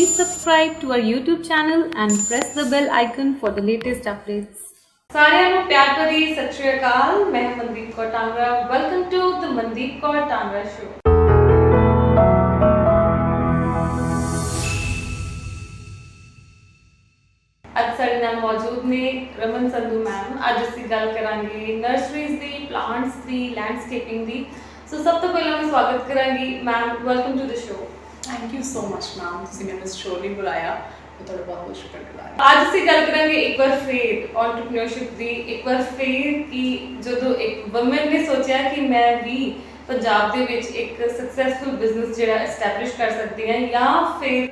please subscribe to our YouTube channel and press the bell icon for the latest updates. ਸਾਰਿਆਂ ਨੂੰ ਪਿਆਰ ਭਰੀ ਸਤਿ ਸ਼੍ਰੀ ਅਕਾਲ। ਮੈਂ Mandeep Kaur Tangra. Welcome to the Mandeep Kaur Tangra show. ਅੱਜ ਸਾਡੇ ਨਾਲ ਮੌਜੂਦ ਨੇ ਰਮਨ ਸੰਧੂ ਮੈਮ। ਅੱਜ ਅਸੀਂ ਗੱਲ ਕਰਾਂਗੇ ਨਰਸਰੀਜ਼ ਦੀ, ਪਲਾਂਟਸ ਦੀ, ਲੈਂਡਸਕੇਪਿੰਗ ਦੀ। ਸੋ ਸਭ ਤੋਂ ਪਹਿਲਾਂ ਮੈਂ ਸਵਾਗਤ ਕਰਾਂਗੀ ma'am. Welcome to the show. Thank you so much ma'am, तुसीं मैनूं इस शो लई बुलाया, मैं तुहाडा बहुत बहुत शुक्रगुजार ਹਾਂ। ਅੱਜ ਅਸੀਂ ਗੱਲ ਕਰਾਂਗੇ ਇੱਕ ਵਾਰ ਫੇਰ ਐਂਟਰਪ੍ਰੀਨਿਓਰਸ਼ਿਪ ਦੀ। ਇੱਕ ਵਾਰ ਫੇਰ ਕਿ ਜਦੋਂ ਇੱਕ ਵੂਮਨ ਨੇ ਸੋਚਿਆ ਕਿ ਮੈਂ ਵੀ ਪੰਜਾਬ ਦੇ ਵਿੱਚ ਇੱਕ ਸਕਸੈਸਫੁਲ ਬਿਜ਼ਨਸ ਜਿਹੜਾ ਐਸਟੈਬਲਿਸ਼ ਕਰ ਸਕਦੀ ਹਾਂ, ਜਾਂ ਫਿਰ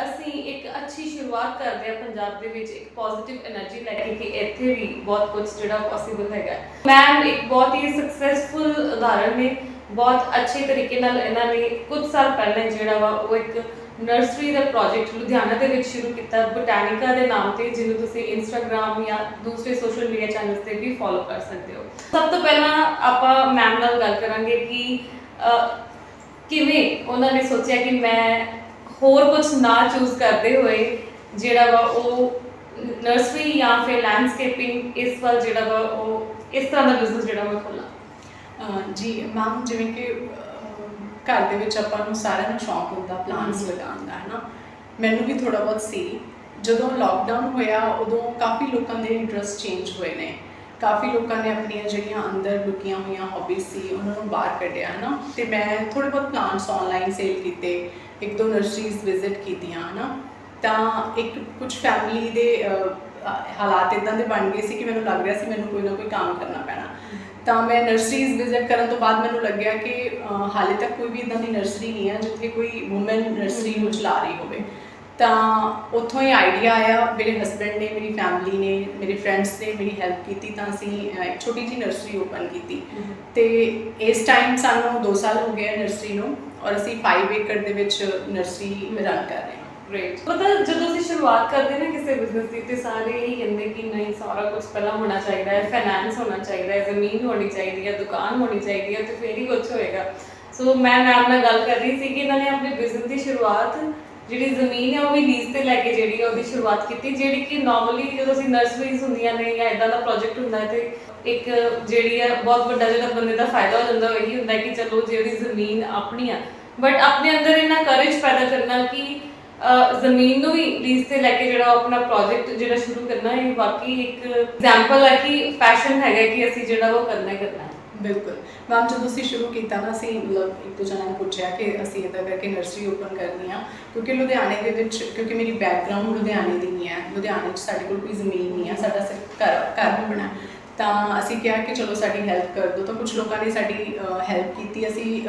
ਅਸੀਂ ਇੱਕ ਅੱਛੀ ਸ਼ੁਰੂਆਤ ਕਰਦੇ ਹਾਂ ਪੰਜਾਬ ਦੇ ਵਿੱਚ ਇੱਕ ਪੋਜ਼ਿਟਿਵ એનર્ਜੀ ਲੈ ਕੇ ਕਿ ਇੱਥੇ ਵੀ ਬਹੁਤ ਕੁਝ ਜਿਹੜਾ ਪੋਸੀਬਲ ਹੈਗਾ। ਮੈਮ ਇੱਕ ਬਹੁਤ ਹੀ ਸਕਸੈਸਫੁਲ ਉਦਾਹਰਣ ਨੇ। ਬਹੁਤ ਅੱਛੇ ਤਰੀਕੇ ਨਾਲ ਇਹਨਾਂ ਨੇ ਕੁਝ ਸਾਲ ਪਹਿਲਾਂ ਜਿਹੜਾ ਵਾ ਉਹ ਇੱਕ ਨਰਸਰੀ ਦਾ ਪ੍ਰੋਜੈਕਟ ਲੁਧਿਆਣਾ ਦੇ ਵਿੱਚ ਸ਼ੁਰੂ ਕੀਤਾ, ਬੋਟੈਨਿਕਾ ਦੇ ਨਾਮ ਤੇ, ਜਿਹਨੂੰ ਤੁਸੀਂ ਇੰਸਟਾਗ੍ਰਾਮ ਜਾਂ ਦੂਸਰੇ ਸੋਸ਼ਲ ਮੀਡੀਆ ਚੈਨਲਸ ਤੇ ਵੀ ਫੋਲੋ ਕਰ ਸਕਦੇ ਹੋ। ਸਭ ਤੋਂ ਪਹਿਲਾਂ ਆਪਾਂ ਮੈਮ ਨਾਲ ਗੱਲ ਕਰਾਂਗੇ ਕਿ ਕਿਵੇਂ ਉਹਨਾਂ ਨੇ ਸੋਚਿਆ ਕਿ ਮੈਂ ਹੋਰ ਕੁਝ ਨਾ ਚੂਜ਼ ਕਰਦੇ ਹੋਏ ਜਿਹੜਾ ਵਾ ਉਹ ਨਰਸਰੀ ਜਾਂ ਫਿਰ ਲੈਂਡਸਕੇਪਿੰਗ ਇਸ ਵੱਲ ਜਿਹੜਾ ਵਾ ਉਹ ਇਸ ਤਰ੍ਹਾਂ ਦਾ ਬਿਜ਼ਨਸ ਜਿਹੜਾ ਮੈਂ ਖੋਲ੍ਹਾਂ। जी मैम, जिवें कि घर दे विच आपां नूं सारिਆਂ ਨੂੰ शौक ਹੁੰਦਾ प्लांट्स लगाउण दा, है ना। मैनूं भी थोड़ा बहुत सी। ਜਦੋਂ लॉकडाउन होया उदों काफ़ी लोगों के इंटरस्ट चेंज होए ने। काफ़ी लोगों ने अपनियां जिहड़ियां अंदर लुकियां हुई हॉबीज सी उन्हां नूं बाहर कढिया, है ना। ते मैं थोड़े बहुत प्लांट्स ऑनलाइन सेल कीते, एक दो नर्सरीज विजिट कीतियां, है ना। ਤਾਂ ਇੱਕ ਕੁਝ ਫੈਮਿਲੀ ਦੇ ਹਾਲਾਤ ਇੱਦਾਂ ਦੇ ਬਣ ਗਏ ਸੀ ਕਿ ਮੈਨੂੰ ਲੱਗ ਰਿਹਾ ਸੀ ਮੈਨੂੰ ਕੋਈ ਨਾ ਕੋਈ ਕੰਮ ਕਰਨਾ ਪੈਣਾ। ਤਾਂ ਮੈਂ ਨਰਸਰੀਜ਼ ਵਿਜ਼ਿਟ ਕਰਨ ਤੋਂ ਬਾਅਦ ਮੈਨੂੰ ਲੱਗਿਆ ਕਿ ਹਾਲੇ ਤੱਕ ਕੋਈ ਵੀ ਇੱਦਾਂ ਦੀ ਨਰਸਰੀ ਨਹੀਂ ਹੈ ਜਿੱਥੇ ਕੋਈ ਵੂਮਨ ਨਰਸਰੀ ਨੂੰ ਚਲਾ ਰਹੀ ਹੋਵੇ। ਤਾਂ ਉੱਥੋਂ ਹੀ ਆਈਡੀਆ ਆਇਆ। ਮੇਰੇ ਹਸਬੈਂਡ ਨੇ, ਮੇਰੀ ਫੈਮਿਲੀ ਨੇ, ਮੇਰੇ ਫਰੈਂਡਸ ਨੇ ਮੇਰੀ ਹੈਲਪ ਕੀਤੀ, ਤਾਂ ਅਸੀਂ ਇੱਕ ਛੋਟੀ ਜਿਹੀ ਨਰਸਰੀ ਓਪਨ ਕੀਤੀ। ਅਤੇ ਇਸ ਟਾਈਮ ਸਾਨੂੰ 2 ਸਾਲ ਹੋ ਗਏ ਨਰਸਰੀ ਨੂੰ, ਔਰ ਅਸੀਂ 5 ਏਕੜ ਦੇ ਵਿੱਚ ਨਰਸਰੀ ਰਨ ਕਰ ਰਹੇ ਹਾਂ। ਗ੍ਰੇਟ। ਮਤਲਬ ਜਦੋਂ ਅਸੀਂ ਸ਼ੁਰੂਆਤ ਕਰਦੇ ਨਾ ਕਿਸੇ ਬਿਜ਼ਨਸ ਦੀ ਤੇ ਸਾਰੇ ਇਹੀ ਕਹਿੰਦੇ ਕਿ ਨਹੀਂ ਸਾਰਾ ਕੁਝ ਪਹਿਲਾਂ ਹੋਣਾ ਚਾਹੀਦਾ ਹੈ, ਫਾਈਨੈਂਸ ਹੋਣਾ ਚਾਹੀਦਾ ਹੈ, ਜ਼ਮੀਨ ਹੋਣੀ ਚਾਹੀਦੀ ਹੈ, ਦੁਕਾਨ ਹੋਣੀ ਚਾਹੀਦੀ ਹੈ ਤੇ ਫਿਰ ਹੀ ਕੁਝ ਹੋਏਗਾ। ਸੋ ਮੈਂ ਮੈਮ ਨਾਲ ਗੱਲ ਕਰ ਰਹੀ ਸੀ ਕਿ ਇਹਨਾਂ ਨੇ ਆਪਣੇ ਬਿਜ਼ਨਸ ਦੀ ਸ਼ੁਰੂਆਤ ਜਿਹੜੀ ਜ਼ਮੀਨ ਹੈ ਉਹ ਵੀ ਲੀਜ਼ ਤੇ ਲੈ ਕੇ ਜਿਹੜੀ ਹੈ ਉਹਦੀ ਸ਼ੁਰੂਆਤ ਕੀਤੀ, ਜਿਹੜੀ ਕਿ ਨਾਰਮਲੀ ਜਦੋਂ ਅਸੀਂ ਨਰਸਰੀਜ਼ ਹੁੰਦੀਆਂ ਨੇ ਜਾਂ ਇੱਦਾਂ ਦਾ ਪ੍ਰੋਜੈਕਟ ਹੁੰਦਾ ਹੈ ਤੇ ਇੱਕ ਜਿਹੜੀ ਹੈ ਬਹੁਤ ਵੱਡਾ ਜਿਹੜਾ ਬੰਦੇ ਦਾ ਫਾਇਦਾ ਹੋ ਜਾਂਦਾ ਉਹ ਇਹੀ ਹੁੰਦਾ ਕਿ ਚਲੋ ਜਿਹੜੀ ਜ਼ਮੀਨ ਆਪਣੀ ਆ, ਬਟ ਆਪਣੇ ਅੰਦਰ ਇੰਨਾ ਕਰੇਜ ਪੈਦਾ ਕਰਨਾ ਕਿ ਜ਼ਮੀਨ ਨੂੰ ਵੀ ਲੀਜ਼ ਤੇ ਲੈ ਕੇ ਜਿਹੜਾ ਆਪਣਾ ਪ੍ਰੋਜੈਕਟ ਜਿਹੜਾ ਸ਼ੁਰੂ ਕਰਨਾ, ਇਹ ਵਾਕਈ ਇੱਕ ਐਗਜ਼ਾਮਪਲ ਹੈ ਕਿ ਪੈਸ਼ਨ ਹੈਗਾ ਕਿ ਅਸੀਂ ਜਿਹੜਾ ਉਹ ਕਰਨਾ ਹੀ ਕਰਨਾ ਹੈ। ਬਿਲਕੁਲ ਮੈਮ, ਜਦੋਂ ਅਸੀਂ ਸ਼ੁਰੂ ਕੀਤਾ ਨਾ ਅਸੀਂ ਮਤਲਬ ਇੱਕ ਦੋ ਜਣਿਆਂ ਨੇ ਪੁੱਛਿਆ ਕਿ ਅਸੀਂ ਇੱਦਾਂ ਕਰਕੇ ਨਰਸਰੀ ਓਪਨ ਕਰਨੀ ਆ, ਕਿਉਂਕਿ ਲੁਧਿਆਣੇ ਦੇ ਵਿੱਚ, ਕਿਉਂਕਿ ਮੇਰੀ ਬੈਕਗਰਾਊਂਡ ਲੁਧਿਆਣੇ ਦੀ ਨਹੀਂ ਹੈ, ਲੁਧਿਆਣੇ 'ਚ ਸਾਡੇ ਕੋਲ ਕੋਈ ਜ਼ਮੀਨ ਨਹੀਂ ਹੈ, ਸਾਡਾ ਸਿਰਫ ਘਰ ਆਪਣਾ। ਤਾਂ ਅਸੀਂ ਕਿਹਾ ਕਿ ਚਲੋ ਸਾਡੀ ਹੈਲਪ ਕਰ ਦਿਓ। ਤਾਂ ਕੁਛ ਲੋਕਾਂ ਨੇ ਸਾਡੀ ਹੈਲਪ ਕੀਤੀ, ਅਸੀਂ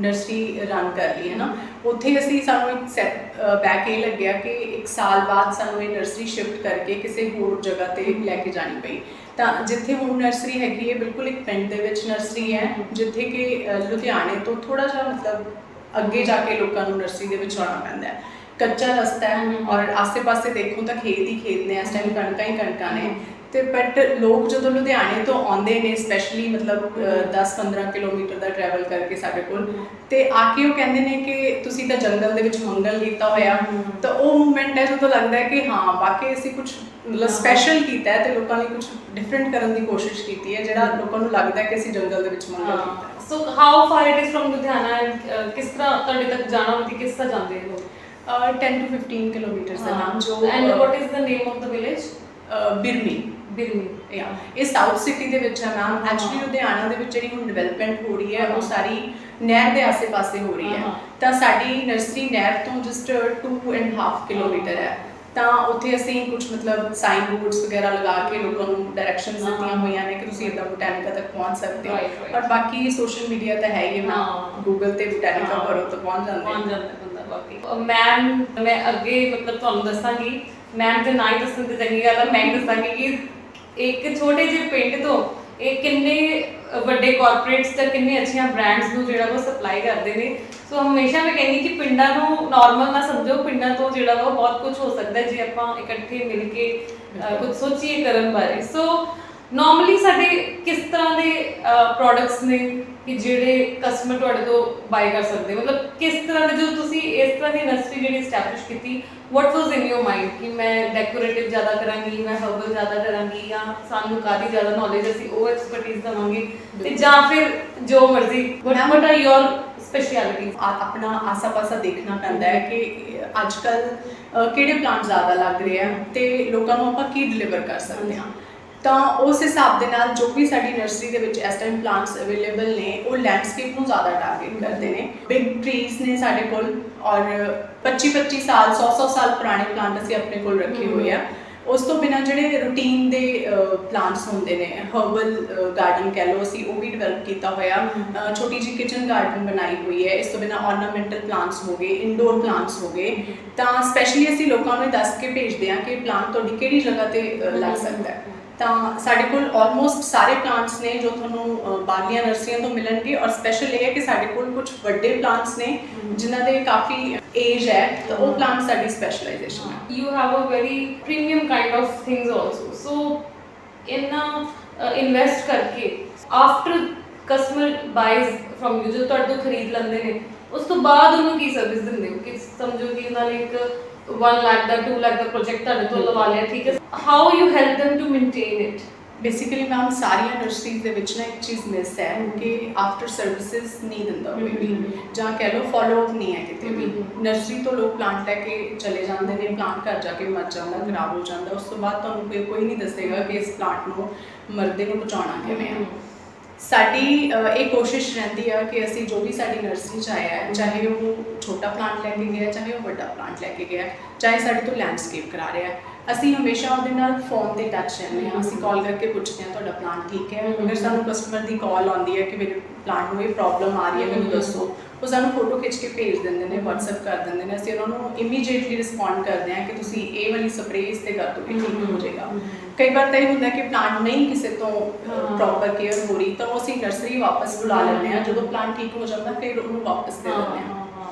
ਨਰਸਰੀ ਰਨ ਕਰ ਲਈ, ਹੈ ਨਾ। ਉੱਥੇ ਅਸੀਂ ਸਾਨੂੰ ਇੱਕ ਸੈਟ ਬੈਕ ਇਹ ਲੱਗਿਆ ਕਿ 1 ਸਾਲ ਬਾਅਦ ਸਾਨੂੰ ਇਹ ਨਰਸਰੀ ਸ਼ਿਫਟ ਕਰਕੇ ਕਿਸੇ ਹੋਰ ਜਗ੍ਹਾ 'ਤੇ ਲੈ ਕੇ ਜਾਣੀ ਪਈ। ਤਾਂ ਜਿੱਥੇ ਹੁਣ ਨਰਸਰੀ ਹੈਗੀ ਹੈ ਬਿਲਕੁਲ ਇੱਕ ਪਿੰਡ ਦੇ ਵਿੱਚ ਨਰਸਰੀ ਹੈ, ਜਿੱਥੇ ਕਿ ਲੁਧਿਆਣੇ ਤੋਂ ਥੋੜ੍ਹਾ ਜਿਹਾ ਮਤਲਬ ਅੱਗੇ ਜਾ ਕੇ ਲੋਕਾਂ ਨੂੰ ਨਰਸਰੀ ਦੇ ਵਿੱਚ ਆਉਣਾ ਪੈਂਦਾ ਹੈ। ਕੱਚਾ ਰਸਤਾ ਹੈ ਔਰ ਆਸੇ-ਪਾਸੇ ਦੇਖੋ ਤਾਂ ਖੇਤ ਹੀ ਖੇਤ ਨੇ, ਇਸ ਟਾਈਮ ਕਣਕਾਂ ਹੀ ਕਣਕਾਂ ਨੇ। ਅਤੇ ਬਟ ਲੋਕ ਜਦੋਂ ਲੁਧਿਆਣੇ ਤੋਂ ਆਉਂਦੇ ਨੇ ਸਪੈਸ਼ਲੀ ਮਤਲਬ 10-15 ਕਿਲੋਮੀਟਰ ਦਾ ਟਰੈਵਲ ਕਰਕੇ ਸਾਡੇ ਕੋਲ, ਅਤੇ ਆ ਕੇ ਉਹ ਕਹਿੰਦੇ ਨੇ ਕਿ ਤੁਸੀਂ ਤਾਂ ਜੰਗਲ ਦੇ ਵਿੱਚ ਮੰਗਲ ਕੀਤਾ ਹੋਇਆ। ਤਾਂ ਉਹ ਮੂਵਮੈਂਟ ਹੈ ਜਦੋਂ ਲੱਗਦਾ ਹੈ ਕਿ ਹਾਂ ਵਾਕਈ ਅਸੀਂ ਕੁਛ ਮਤਲਬ ਸਪੈਸ਼ਲ ਕੀਤਾ ਹੈ ਅਤੇ ਲੋਕਾਂ ਲਈ ਕੁਛ ਡਿਫਰੈਂਟ ਕਰਨ ਦੀ ਕੋਸ਼ਿਸ਼ ਕੀਤੀ ਹੈ, ਜਿਹੜਾ ਲੋਕਾਂ ਨੂੰ ਲੱਗਦਾ ਕਿ ਅਸੀਂ ਜੰਗਲ ਦੇ ਵਿੱਚ ਮੰਗਲ ਕੀਤਾ। So how for it is from Ludhiana, ਕਿਸ ਤਰ੍ਹਾਂ ਤੁਹਾਡੇ ਤੱਕ ਜਾਣਾ ਹੁੰਦੀ, ਕਿਸ ਤਰ੍ਹਾਂ ਜਾਂਦੇ ਹੋ? 10 to 15 ਕਿਲੋਮੀਟਰ ਦਾ ਨਾਮ ਜੋ। And what is the name of the village? Birmi. ਇਹ ਸਾਊਥ ਸਿਟੀ ਦੇ ਵਿੱਚ ਹੈ ਮੈਮ। ਐਕਚੁਅਲੀ ਲੁਧਿਆਣਾ ਦੇ ਵਿੱਚ ਜਿਹੜੀ ਹੁਣ ਡਿਵੈਲਪਮੈਂਟ ਹੋ ਰਹੀ ਹੈ ਉਹ ਸਾਰੀ ਨਹਿਰ ਦੇ ਆਸੇ-ਪਾਸੇ ਹੋ ਰਹੀ ਹੈ। ਤਾਂ ਸਾਡੀ ਨਰਸਰੀ ਨਹਿਰ ਤੋਂ ਜਸਟ 2.5 ਕਿਲੋਮੀਟਰ ਹੈ। ਤਾਂ ਉੱਥੇ ਅਸੀਂ ਕੁਝ ਮਤਲਬ ਸਾਈਨ ਬੋਰਡਸ ਵਗੈਰਾ ਲਗਾ ਕੇ ਲੋਕਾਂ ਨੂੰ ਡਾਇਰੈਕਸ਼ਨਸ ਦਿੱਤੀਆਂ ਹੋਈਆਂ ਨੇ ਕਿ ਤੁਸੀਂ ਇੱਦਾਂ ਬੋਟੈਨਿਕਾ ਤੱਕ ਪਹੁੰਚ ਸਕਦੇ ਹੋ। ਪਰ ਬਾਕੀ ਸੋਸ਼ਲ ਮੀਡੀਆ ਤਾਂ ਹੈ ਹੀ ਹੈ, ਗੂਗਲ 'ਤੇ ਬੋਟੈਨਿਕਾ ਭਰੋ ਤਾਂ ਪਹੁੰਚ ਜਾਂਦਾ ਬੰਦਾ ਬਾਕੀ। ਮੈਮ ਮੈਂ ਅੱਗੇ ਮਤਲਬ ਤੁਹਾਨੂੰ ਦੱਸਾਂਗੀ, ਮੈਮ ਦੇ ਨਾ ਹੀ ਦੱਸਣ ਦੀ ਚੰਗੀ ਗੱਲ ਹੈ, ਮੈਂ ਹੀ ਦੱਸਾਂਗੀ ਕਿ ਇੱਕ ਛੋਟੇ ਜਿਹੇ ਪਿੰਡ ਤੋਂ ਇਹ ਕਿੰਨੇ ਵੱਡੇ ਕਾਰਪੋਰੇਟਸ ਤੇ ਕਿੰਨੇ ਅੱਛੀਆਂ ਬ੍ਰਾਂਡਸ ਨੂੰ ਜਿਹੜਾ ਉਹ ਸਪਲਾਈ ਕਰਦੇ ਨੇ। ਸੋ ਹਮੇਸ਼ਾ ਮੈਂ ਕਹਿੰਦੀ ਕਿ ਪਿੰਡਾਂ ਨੂੰ ਨਾਰਮਲ ਨਾ ਸਮਝੋ, ਪਿੰਡਾਂ ਤੋਂ ਜਿਹੜਾ ਉਹ ਬਹੁਤ ਕੁਝ ਹੋ ਸਕਦਾ ਜੇ ਆਪਾਂ ਇਕੱਠੇ ਮਿਲ ਕੇ ਕੁਝ ਸੋਚੀਏ ਕਰਨ ਬਾਰੇ। ਸੋ ਨਾਰਮਲੀ ਸਾਡੇ ਕਿਸ ਤਰ੍ਹਾਂ ਦੇ ਪ੍ਰੋਡਕਟਸ ਨੇ ਕਿ ਜਿਹੜੇ ਕਸਟਮਰ ਤੁਹਾਡੇ ਤੋਂ ਬਾਈ ਕਰ ਸਕਦੇ, ਮਤਲਬ ਕਿਸ ਤਰ੍ਹਾਂ ਦੇ, ਜਦੋਂ ਤੁਸੀਂ ਇਸ ਤਰ੍ਹਾਂ ਦੀ ਨਰਸਰੀ ਜਿਹੜੀ ਸਟੈਬਲਿਸ਼ ਕੀਤੀ, what was in your mind ਕਿ ਮੈਂ ਡੈਕੋਰੇਟਿਵ ਜ਼ਿਆਦਾ ਕਰਾਂਗੀ, ਮੈਂ ਹਰਬਲ ਜ਼ਿਆਦਾ ਕਰਾਂਗੀ, ਜਾਂ ਸਾਨੂੰ ਕਾਹਦੀ ਜ਼ਿਆਦਾ ਨੌਲੇਜ, ਅਸੀਂ ਉਹ ਐਕਸਪਰਟੀਜ਼ ਦੇਵਾਂਗੇ, ਤੇ ਜਾਂ ਫਿਰ ਜੋ ਮਰਜ਼ੀ, what are your specialities? ਆਪਣਾ ਆਸਾ ਪਾਸਾ ਦੇਖਣਾ ਪੈਂਦਾ ਹੈ ਕਿ ਅੱਜ ਕੱਲ੍ਹ ਕਿਹੜੇ ਪਲਾਂਟ ਜ਼ਿਆਦਾ ਲੱਗ ਰਹੇ ਆ ਤੇ ਲੋਕਾਂ ਨੂੰ ਆਪਾਂ ਕੀ ਡਿਲੀਵਰ ਕਰ ਸਕਦੇ ਹਾਂ। ਤਾਂ ਉਸ ਹਿਸਾਬ ਦੇ ਨਾਲ ਜੋ ਵੀ ਸਾਡੀ ਨਰਸਰੀ ਦੇ ਵਿੱਚ ਇਸ ਟਾਈਮ ਪਲਾਂਟਸ ਅਵੇਲੇਬਲ ਨੇ, ਉਹ ਲੈਂਡਸਕੇਪ ਨੂੰ ਜ਼ਿਆਦਾ ਟਾਰਗੇਟ ਕਰਦੇ ਨੇ। ਬਿਗ ਟਰੀਜ਼ ਨੇ ਸਾਡੇ ਕੋਲ, ਔਰ 25-25 ਸਾਲ 100-100 ਸਾਲ ਪੁਰਾਣੇ ਪਲਾਂਟ ਅਸੀਂ ਆਪਣੇ ਕੋਲ ਰੱਖੇ ਹੋਏ ਆ। ਉਸ ਤੋਂ ਬਿਨਾਂ ਜਿਹੜੇ ਰੂਟੀਨ ਦੇ ਪਲਾਂਟਸ ਹੁੰਦੇ ਨੇ, ਹਰਬਲ ਗਾਰਡਨ ਕਹਿ ਲਓ, ਅਸੀਂ ਉਹ ਵੀ ਡਿਵੈਲਪ ਕੀਤਾ ਹੋਇਆ। ਛੋਟੀ ਜਿਹੀ ਕਿਚਨ ਗਾਰਡਨ ਬਣਾਈ ਹੋਈ ਹੈ। ਇਸ ਤੋਂ ਬਿਨਾਂ ਆਰਨਾਮੈਂਟਲ ਪਲਾਂਟਸ ਹੋ ਗਏ, ਇਨਡੋਰ ਪਲਾਂਟਸ ਹੋ ਗਏ। ਤਾਂ ਸਪੈਸ਼ਲੀ ਅਸੀਂ ਲੋਕਾਂ ਨੂੰ ਦੱਸ ਕੇ ਭੇਜਦੇ ਹਾਂ ਕਿ ਪਲਾਂਟ ਤੁਹਾਡੀ ਕਿਹੜੀ ਜਗ੍ਹਾ ਤੇ ਲੱਗ ਸਕਦਾ ਹੈ। ਤਾਂ ਸਾਡੇ ਕੋਲ ਆਲਮੋਸਟ ਸਾਰੇ ਪਲਾਂਟਸ ਨੇ ਜੋ ਤੁਹਾਨੂੰ ਬਾਹਰਲੀਆਂ ਨਰਸਰੀਆਂ ਤੋਂ ਮਿਲਣਗੇ, ਔਰ ਸਪੈਸ਼ਲ ਇਹ ਹੈ ਕਿ ਸਾਡੇ ਕੋਲ ਕੁਝ ਵੱਡੇ ਪਲਾਂਟਸ ਨੇ ਜਿਨ੍ਹਾਂ ਦੇ ਕਾਫੀ ਏਜ ਹੈ, ਤਾਂ ਉਹ ਪਲਾਂਟ ਸਾਡੀ ਸਪੈਸ਼ਲਾਈਜੇਸ਼ਨ ਹੈ। You have a very premium kind of things also, so ਇੰਨਾ ਇਨਵੈਸਟ ਕਰਕੇ after customer buys from you, ਜਦੋਂ ਤੁਹਾਡੇ ਤੋਂ ਖਰੀਦ ਲੈਂਦੇ ਨੇ, ਉਸ ਤੋਂ ਬਾਅਦ ਉਹਨੂੰ ਕੀ ਸਰਵਿਸ ਦਿੰਦੇ ਹੋ? ਕਿ ਸਮਝੋ ਕਿ ਉਹਨਾਂ ਨੇ ਇੱਕ 1 ਲੱਖ ਦਾ 2 ਲੱਖ ਦਾ ਪ੍ਰੋਜੈਕਟ ਤੁਹਾਡੇ ਤੋਂ ਲਵਾ ਲਿਆ, ਠੀਕ ਹੈ, how you help them to maintain it? Basically ma'am ਸਾਰੀਆਂ ਨਰਸਰੀਜ਼ ਦੇ ਵਿੱਚ ਨਾ ਇੱਕ ਚੀਜ਼ ਮਿਸ ਹੈ ਕਿ ਆਫਟਰ ਸਰਵਿਸਿਜ਼ ਨਹੀਂ ਦਿੰਦਾ ਕੋਈ ਵੀ, ਜਾਂ ਕਹਿ ਲਓ ਫੋਲੋ ਅਪ ਨਹੀਂ ਹੈ ਕਿਤੇ ਵੀ। ਨਰਸਰੀ ਤੋਂ ਲੋਕ ਪਲਾਂਟ ਲੈ ਕੇ ਚਲੇ ਜਾਂਦੇ ਨੇ, ਪਲਾਂਟ ਘਰ ਜਾ ਕੇ ਮਰ ਜਾਂਦਾ, ਖਰਾਬ ਹੋ ਜਾਂਦਾ, ਉਸ ਤੋਂ ਬਾਅਦ ਤੁਹਾਨੂੰ ਕੋਈ ਨਹੀਂ ਦੱਸੇਗਾ ਕਿ ਇਸ ਪਲਾਂਟ ਨੂੰ ਮਰਦੇ ਨੂੰ ਬਚਾਉਣਾ ਕਿਵੇਂ ਆ। ਸਾਡੀ ਇਹ ਕੋਸ਼ਿਸ਼ ਰਹਿੰਦੀ ਆ ਕਿ ਅਸੀਂ ਜੋ ਵੀ ਸਾਡੀ ਨਰਸਰੀ 'ਚ ਆਇਆ ਹੈ, ਚਾਹੇ ਉਹ ਛੋਟਾ ਪਲਾਂਟ ਲੈ ਕੇ ਗਿਆ, ਚਾਹੇ ਉਹ ਵੱਡਾ ਪਲਾਂਟ ਲੈ ਕੇ ਗਿਆ, ਚਾਹੇ ਸਾਡੇ ਤੋਂ ਲੈਂਡਸਕੇਪ ਕਰਾ ਰਿਹਾ, ਅਸੀਂ ਹਮੇਸ਼ਾ ਉਹਦੇ ਨਾਲ ਫੋਨ ਤੇ ਟੱਚ ਰਹਿੰਦੇ ਹਾਂ। ਅਸੀਂ ਕਾਲ ਕਰਕੇ ਪੁੱਛਦੇ ਹਾਂ ਤੁਹਾਡਾ ਪਲਾਂਟ ਠੀਕ ਹੈ। ਅਗਰ ਸਾਨੂੰ ਕਸਟਮਰ ਦੀ ਕਾਲ ਆਉਂਦੀ ਹੈ ਕਿ ਮੇਰੇ ਪਲਾਂਟ ਨੂੰ ਇਹ ਪ੍ਰੋਬਲਮ ਆ ਰਹੀ ਹੈ, ਮੈਨੂੰ ਦੱਸੋ, ਉਹ ਸਾਨੂੰ ਫੋਟੋ ਖਿੱਚ ਕੇ ਭੇਜ ਦਿੰਦੇ ਨੇ, WhatsApp ਕਰ ਦਿੰਦੇ ਨੇ। ਅਸੀਂ ਉਹਨਾਂ ਨੂੰ ਇਮੀਡੀਏਟਲੀ ਰਿਸਪੌਂਡ ਕਰਦੇ ਹਾਂ ਕਿ ਤੁਸੀਂ ਇਹ ਵਾਲੀ ਸਪਰੇਅ ਇਸ 'ਤੇ ਕਰ ਦਿਓ, ਇਹ ਠੀਕ ਹੋ ਜਾਏਗਾ। ਕਈ ਵਾਰ ਤਾਂ ਇਹ ਹੁੰਦਾ ਕਿ ਪਲਾਂਟ ਨਹੀਂ ਕਿਸੇ ਤੋਂ ਪ੍ਰੋਪਰ ਕੇਅਰ ਹੋ ਰਹੀ, ਤਾਂ ਅਸੀਂ ਨਰਸਰੀ ਵਾਪਸ ਬੁਲਾ ਲੈਂਦੇ ਹਾਂ। ਜਦੋਂ ਪਲਾਂਟ ਠੀਕ ਹੋ ਜਾਂਦਾ ਫਿਰ ਉਹਨੂੰ ਵਾਪਸ ਦੇ ਦਿੰਦੇ ਹਾਂ।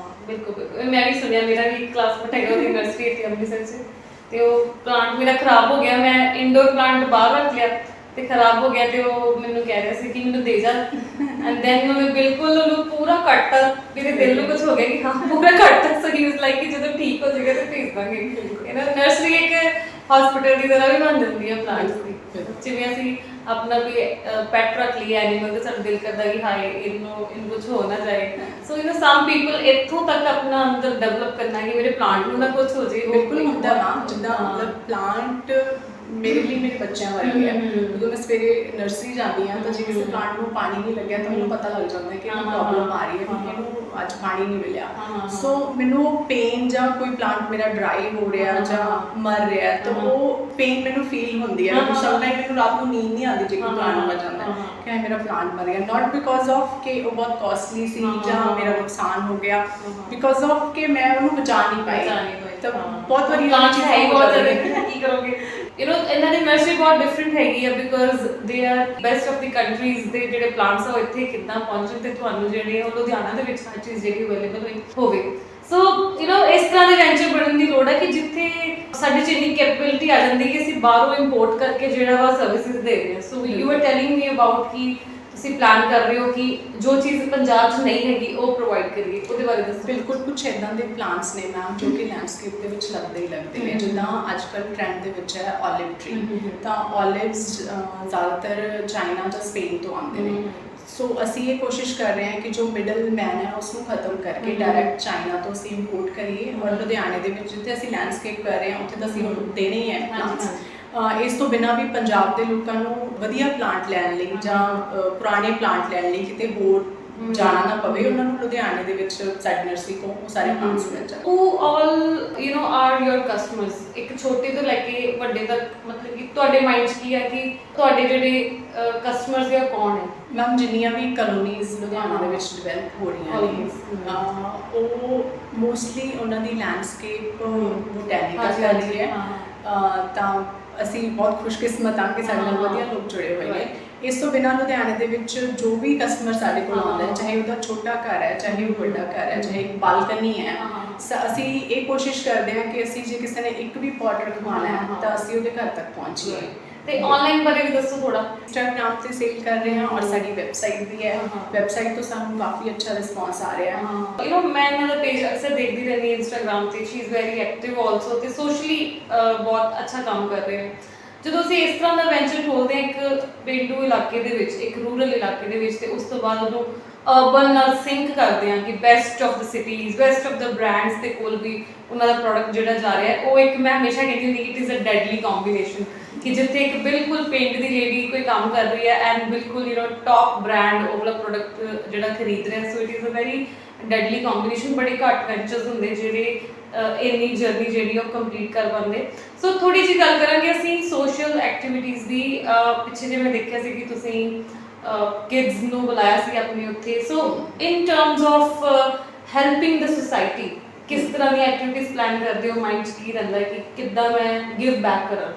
ਬਿਲਕੁਲ, ਮੈਂ ਵੀ ਸੁਣਿਆ, ਮੇਰਾ ਵੀ ਕਲਾਸਮੇਟ ਹੈਗਾ ਉਹਦੀ ਨਰਸਰੀ ਇੱਥੇ ਅੰਮ੍ਰਿਤਸਰ 'ਚ, ਤੇ ਉਹ ਪਲਾਂਟ ਮੇਰਾ ਖਰਾਬ ਹੋ ਗਿਆ। ਮੈਂ ਇੰਡੋਰ ਪਲਾਂਟ ਬਾਹਰ ਰੱਖ ਲਿਆ ਤੇ ਖਰਾਬ ਹੋ ਗਿਆ, ਤੇ ਉਹ ਮੈਨੂੰ ਕਹਿ ਰਿਹਾ ਸੀ ਕਿ ਮੈਨੂੰ ਦੇ ਜਾ, ਐਂਡ ਦੈਨ ਮੈਂ ਬਿਲਕੁਲ ਉਹਨੂੰ ਪੂਰਾ ਕੱਟਤਾ। ਮੇਰੇ ਦਿਲ ਨੂੰ ਕੁਝ ਹੋ ਗਿਆ ਕਿ ਹਾਂ ਪੂਰਾ ਕੱਟਤਾ। ਸੋ ਹੀ ਵਾਸ ਲਾਈਕ ਕਿ ਜਦੋਂ ਠੀਕ ਹੋ ਜਾਏਗਾ ਤੇ ਭੇਜ ਦਾਂਗੇ। ਇਹਨਾਂ ਨਰਸਰੀ ਇੱਕ ਹਸਪੀਟਲ ਦੀ ਤਰ੍ਹਾਂ ਵੀ ਬਣ ਜਾਂਦੀ ਹੈ ਪਲਾਂਟਸ ਦੀ। ਜਿਵੇਂ ਅਸੀਂ ਆਪਣਾ ਕੋਈ ਪੈਟ ਰੱਖ ਲਈਏ ਐਨੀਮਲ, ਤੇ ਸਾਡਾ ਦਿਲ ਕਰਦਾ ਕਿ ਹਾਏ ਇਹਨੂੰ ਕੁਝ ਹੋ ਨਾ ਜਾਏ। ਸੋ ਸਮ ਪੀਪਲ ਇੱਥੋਂ ਤੱਕ ਆਪਣਾ ਅੰਦਰ ਡਿਵੈਲਪ ਕਰਨਾ ਕਿ ਮੇਰੇ ਪਲਾਂਟ ਨੂੰ ਨਾ ਕੁਝ ਹੋ ਜਾਏ। ਬਿਲਕੁਲ ਹੁੰਦਾ ਨਾ, ਜਿੱਦਾਂ ਮਤਲਬ ਪਲਾਂਟ ਮੇਰੇ ਲਈ ਮੇਰੇ ਬੱਚਿਆਂ ਵਰਗੇ ਆ। ਜਦੋਂ ਮੈਂ ਸਵੇਰੇ ਨਰਸਰੀ ਜਾਂਦੀ ਹਾਂ ਤਾਂ ਜੇ ਕਿਸੇ ਪਲਾਂਟ ਨੂੰ ਪਾਣੀ ਨਹੀਂ ਲੱਗਿਆ ਤਾਂ ਮੈਨੂੰ ਪਤਾ ਲੱਗ ਜਾਂਦਾ ਕਿ ਇਹਨੂੰ ਪ੍ਰੋਬਲਮ ਆ ਰਹੀ ਹੈ, ਕਿ ਇਹਨੂੰ ਅੱਜ ਪਾਣੀ ਨਹੀਂ ਮਿਲਿਆ। ਸੋ ਮੈਨੂੰ ਪੇਨ ਜਾਂ ਕੋਈ ਪਲਾਂਟ ਮੇਰਾ ਡਰਾਈ ਹੋ ਰਿਹਾ ਜਾਂ ਮਰ ਰਿਹਾ, ਤਾਂ ਉਹ ਪੇਨ ਮੈਨੂੰ ਫੀਲ ਹੁੰਦੀ ਹੈ। ਸਮ ਟਾਈਮ ਮੈਨੂੰ ਰਾਤ ਨੂੰ ਨੀਂਦ ਨਹੀਂ ਆਉਂਦੀ ਜੇ ਕੋਈ ਪਲਾਂਟ ਮਰ ਜਾਂਦਾ ਕਿ ਮੇਰਾ ਪਲਾਂਟ ਮਰ ਗਿਆ, ਨਾਟ ਬਿਕੋਜ਼ ਆਫ ਕਿ ਉਹ ਬਹੁਤ ਕਾਸਟਲੀ ਸੀ ਜਾਂ ਮੇਰਾ ਨੁਕਸਾਨ ਹੋ ਗਿਆ, ਬਿਕੋਜ਼ ਆਫ ਕਿ ਮੈਂ ਉਹਨੂੰ ਬਚਾ ਨਹੀਂ ਪਾਈ। ਤਾਂ ਬਹੁਤ ਵਾਰੀ ਕੀ ਕਰੋਗੇ, ਇਹਨਾਂ ਦੀ ਨਰਸਰੀ ਬਹੁਤ ਡਿਫਰੈਂਟ ਹੈਗੀ ਆ, because they are best of the countries ਦੇ ਜਿਹੜੇ ਪਲਾਂਟਸ ਆ ਉਹ ਇੱਥੇ ਕਿੱਦਾਂ ਪਹੁੰਚਣ, ਤੇ ਤੁਹਾਨੂੰ ਜਿਹੜੇ ਉਹ ਲੁਧਿਆਣਾ ਦੇ ਵਿੱਚ ਹਰ ਚੀਜ਼ ਜਿਹੜੀ ਅਵੇਲੇਬਲ ਹੋਵੇ। ਸੋ ਇਸ ਤਰ੍ਹਾਂ ਦੇ ਵੈਂਚਰ ਬਣਨ ਦੀ ਲੋੜ ਹੈ ਕਿ ਜਿੱਥੇ ਸਾਡੇ 'ਚ ਇੰਨੀ ਕੈਪੇਬਿਲਿਟੀ ਆ ਜਾਂਦੀ ਕਿ ਅਸੀਂ ਬਾਹਰੋਂ ਇੰਪੋਰਟ ਕਰਕੇ ਜਿਹੜਾ ਵਾ ਸਰਵਿਸਿਜ਼ ਦੇ ਰਹੇ ਹਾਂ। So you are telling me about ਕਿ ਤੁਸੀਂ ਪਲਾਨ ਕਰ ਰਹੇ ਹੋ ਕਿ ਜੋ ਚੀਜ਼ ਪੰਜਾਬ 'ਚ ਨਹੀਂ ਹੈਗੀ ਉਹ ਪ੍ਰੋਵਾਈਡ ਕਰੀਏ, ਉਹਦੇ ਬਾਰੇ ਦੱਸੋ। ਬਿਲਕੁਲ, ਕੁਛ ਇੱਦਾਂ ਦੇ ਪਲਾਂਟਸ ਨੇ ਮੈਮ ਜੋ ਕਿ ਲੈਂਡਸਕੇਪ ਦੇ ਵਿੱਚ ਲੱਗਦੇ ਹੀ ਲੱਗਦੇ ਨੇ। ਜਿੱਦਾਂ ਅੱਜ ਕੱਲ੍ਹ ਟ੍ਰੈਂਡ ਦੇ ਵਿੱਚ ਹੈ ਓਲਿਵ ਟਰੀ, ਤਾਂ ਓਲਿਵਸ ਜ਼ਿਆਦਾਤਰ ਚਾਈਨਾ ਜਾਂ ਸਪੇਨ ਤੋਂ ਆਉਂਦੇ ਨੇ। ਸੋ ਅਸੀਂ ਇਹ ਕੋਸ਼ਿਸ਼ ਕਰ ਰਹੇ ਹਾਂ ਕਿ ਜੋ ਮਿਡਲ ਮੈਨ ਹੈ ਉਸ ਨੂੰ ਖਤਮ ਕਰਕੇ ਡਾਇਰੈਕਟ ਚਾਈਨਾ ਤੋਂ ਅਸੀਂ ਇੰਪੋਰਟ ਕਰੀਏ, ਔਰ ਲੁਧਿਆਣੇ ਦੇ ਵਿੱਚ ਜਿੱਥੇ ਅਸੀਂ ਲੈਂਡਸਕੇਪ ਕਰ ਰਹੇ ਹਾਂ ਉੱਥੇ ਤਾਂ ਅਸੀਂ ਹੁਣ ਦੇਣੇ ਹੀ ਹੈ ਪਲਾਂਟਸ। ਇਸ ਤੋਂ ਬਿਨਾਂ ਵੀ ਪੰਜਾਬ ਦੇ ਲੋਕਾਂ ਨੂੰ ਵਧੀਆ ਪਲਾਂਟ ਲੈਣ ਲਈ ਜਾਂ ਪੁਰਾਣੇ ਪਲਾਂਟ ਲੈਣ ਲਈ ਕਿਤੇ ਹੋਰ ਜਾਣਾ ਨਾ ਪਵੇ, ਉਹਨਾਂ ਨੂੰ ਲੁਧਿਆਣੇ ਦੇ ਵਿੱਚ ਸਾਡੀ ਨਰਸਰੀ ਤੋਂ ਉਹ ਸਾਰੇ ਪਲਾਂਟਸ ਮਿਲ ਜਾਣ। Who all are your customers? ਇੱਕ ਛੋਟੇ ਤੋਂ ਲੈ ਕੇ ਵੱਡੇ ਤੱਕ, ਮਤਲਬ ਕਿ ਤੁਹਾਡੇ ਮਾਈਂਡ 'ਚ ਕੀ ਹੈ ਕਿ ਤੁਹਾਡੇ ਜਿਹੜੇ ਕਸਟਮਰਸ ਆ ਕੌਣ ਹੈ? ਮੈਮ ਜਿੰਨੀਆਂ ਵੀ ਕਲੋਨੀਜ਼ ਲੁਧਿਆਣਾ ਦੇ ਵਿੱਚ ਡਿਵੈਲਪ ਹੋ ਰਹੀਆਂ ਨੇ, ਉਹ ਮੋਸਟਲੀ ਉਹਨਾਂ ਦੀ ਲੈਂਡਸਕੇਪ ਬੋਟੈਨੀਕਲ ਕਰ ਰਹੀ ਹੈ। ਤਾਂ ਅਸੀਂ ਬਹੁਤ ਖੁਸ਼ਕਿਸਮਤ ਹਾਂ ਕਿ ਸਾਡੇ ਨਾਲ ਵਧੀਆ ਲੋਕ ਜੁੜੇ ਹੋਏ ਨੇ। ਇਸ ਤੋਂ ਬਿਨਾਂ ਲੁਧਿਆਣੇ ਦੇ ਵਿੱਚ ਜੋ ਵੀ ਕਸਟਮਰ ਸਾਡੇ ਕੋਲ ਆਉਂਦਾ ਹੈ, ਚਾਹੇ ਉਹਦਾ ਛੋਟਾ ਘਰ ਹੈ, ਚਾਹੇ ਉਹ ਵੱਡਾ ਘਰ ਹੈ, ਚਾਹੇ ਇੱਕ ਬਾਲਕਨੀ ਹੈ, ਅਸੀਂ ਇਹ ਕੋਸ਼ਿਸ਼ ਕਰਦੇ ਹਾਂ ਕਿ ਅਸੀਂ ਜੇ ਕਿਸੇ ਨੇ ਇੱਕ ਵੀ ਪੌਟ ਰਖਵਾਉਣਾ ਹੈ ਤਾਂ ਅਸੀਂ ਉਹਦੇ ਘਰ ਤੱਕ ਪਹੁੰਚੀਏ। ਤੇ ਆਨਲਾਈਨ ਬਾਰੇ ਵੀ ਦੱਸੋ ਥੋੜਾ। ਇੰਸਟਾਗ੍ਰਾਮ ਤੇ ਸੇਲ ਕਰ ਰਹੇ ਹਾਂ ਔਰ ਸਾਡੀ ਵੈਬਸਾਈਟ ਵੀ ਹੈ। ਹਾਂ। ਵੈਬਸਾਈਟ ਤੋਂ ਸਾਨੂੰ ਕਾਫੀ ਅੱਛਾ ਰਿਸਪੌਂਸ ਆ ਰਿਹਾ ਹੈ। ਮੈਂ ਇਹਨਾਂ ਦਾ ਪੇਜ ਅਕਸਰ ਦੇਖਦੀ ਰਹਿੰਦੀ ਹਾਂ ਇੰਸਟਾਗ੍ਰਾਮ ਤੇ। She is very active also ਤੇ ਸੋਸ਼ਲੀ ਬਹੁਤ ਅੱਛਾ ਕੰਮ ਕਰ ਰਹੇ ਨੇ। ਜਦੋਂ ਅਸੀਂ ਇਸ ਤਰ੍ਹਾਂ ਦਾ ਵੈਂਚਰ ਖੋਲਦੇ ਹਾਂ ਇੱਕ ਪੇਂਡੂ ਇਲਾਕੇ ਦੇ ਵਿੱਚ, ਇੱਕ ਰੂਰਲ ਇਲਾਕੇ ਦੇ ਵਿੱਚ, ਤੇ ਉਸ ਤੋਂ ਬਾਅਦ ਉਹਨੂੰ ਅਰਬਨ ਨਾਲ ਸਿੰਕ ਕਰਦੇ ਹਾਂ ਕਿ best of the cities, best of the brands ਦੇ ਕੋਲ ਵੀ ਉਹਨਾਂ ਦਾ ਪ੍ਰੋਡਕਟ ਜਿਹੜਾ ਜਾ ਰਿਹਾ ਹੈ, ਉਹ ਇੱਕ ਮੈਂ ਹਮੇਸ਼ਾ ਕਹਿੰਦੀ ਹੁੰਦੀ it is a deadly combination ਕਿ ਜਿੱਥੇ ਇੱਕ ਬਿਲਕੁਲ ਪਿੰਡ ਦੀ ਲੇਡੀ ਕੋਈ ਕੰਮ ਕਰ ਰਹੀ ਹੈ ਐਂਡ ਬਿਲਕੁਲ ਟੌਪ ਬ੍ਰਾਂਡ ਉਹ ਵਾਲਾ ਪ੍ਰੋਡਕਟ ਜਿਹੜਾ ਖਰੀਦ ਰਿਹਾ। So it is a very deadly combination. ਬੜੇ ਘੱਟ ਵੈਂਚਰਸ ਹੁੰਦੇ ਜਿਹੜੇ ਇੰਨੀ ਜਰਨੀ ਜਿਹੜੀ ਉਹ ਕੰਪਲੀਟ ਕਰ ਪਾਉਂਦੇ। ਸੋ ਥੋੜੀ ਜਿਹੀ ਗੱਲ ਕਰਾਂਗੇ ਅਸੀਂ ਸੋਸ਼ਲ ਐਕਟੀਵਿਟੀਜ਼ ਦੀ। ਪਿੱਛੇ ਜੇ ਮੈਂ ਦੇਖਿਆ ਸੀ ਕਿ ਤੁਸੀਂ ਕਿਡਸ ਨੂੰ ਬੁਲਾਇਆ ਸੀ ਆਪਣੇ ਉੱਥੇ। So in terms of helping the society ਕਿਸ ਤਰ੍ਹਾਂ ਦੀਆਂ ਐਕਟੀਵਿਟੀਜ਼ ਪਲਾਨ ਕਰਦੇ ਹੋ? ਮਾਈਂਡ 'ਚ ਕੀ ਰਹਿੰਦਾ ਕਿ ਕਿੱਦਾਂ ਮੈਂ ਗਿਵ ਬੈਕ ਕਰਾਂ?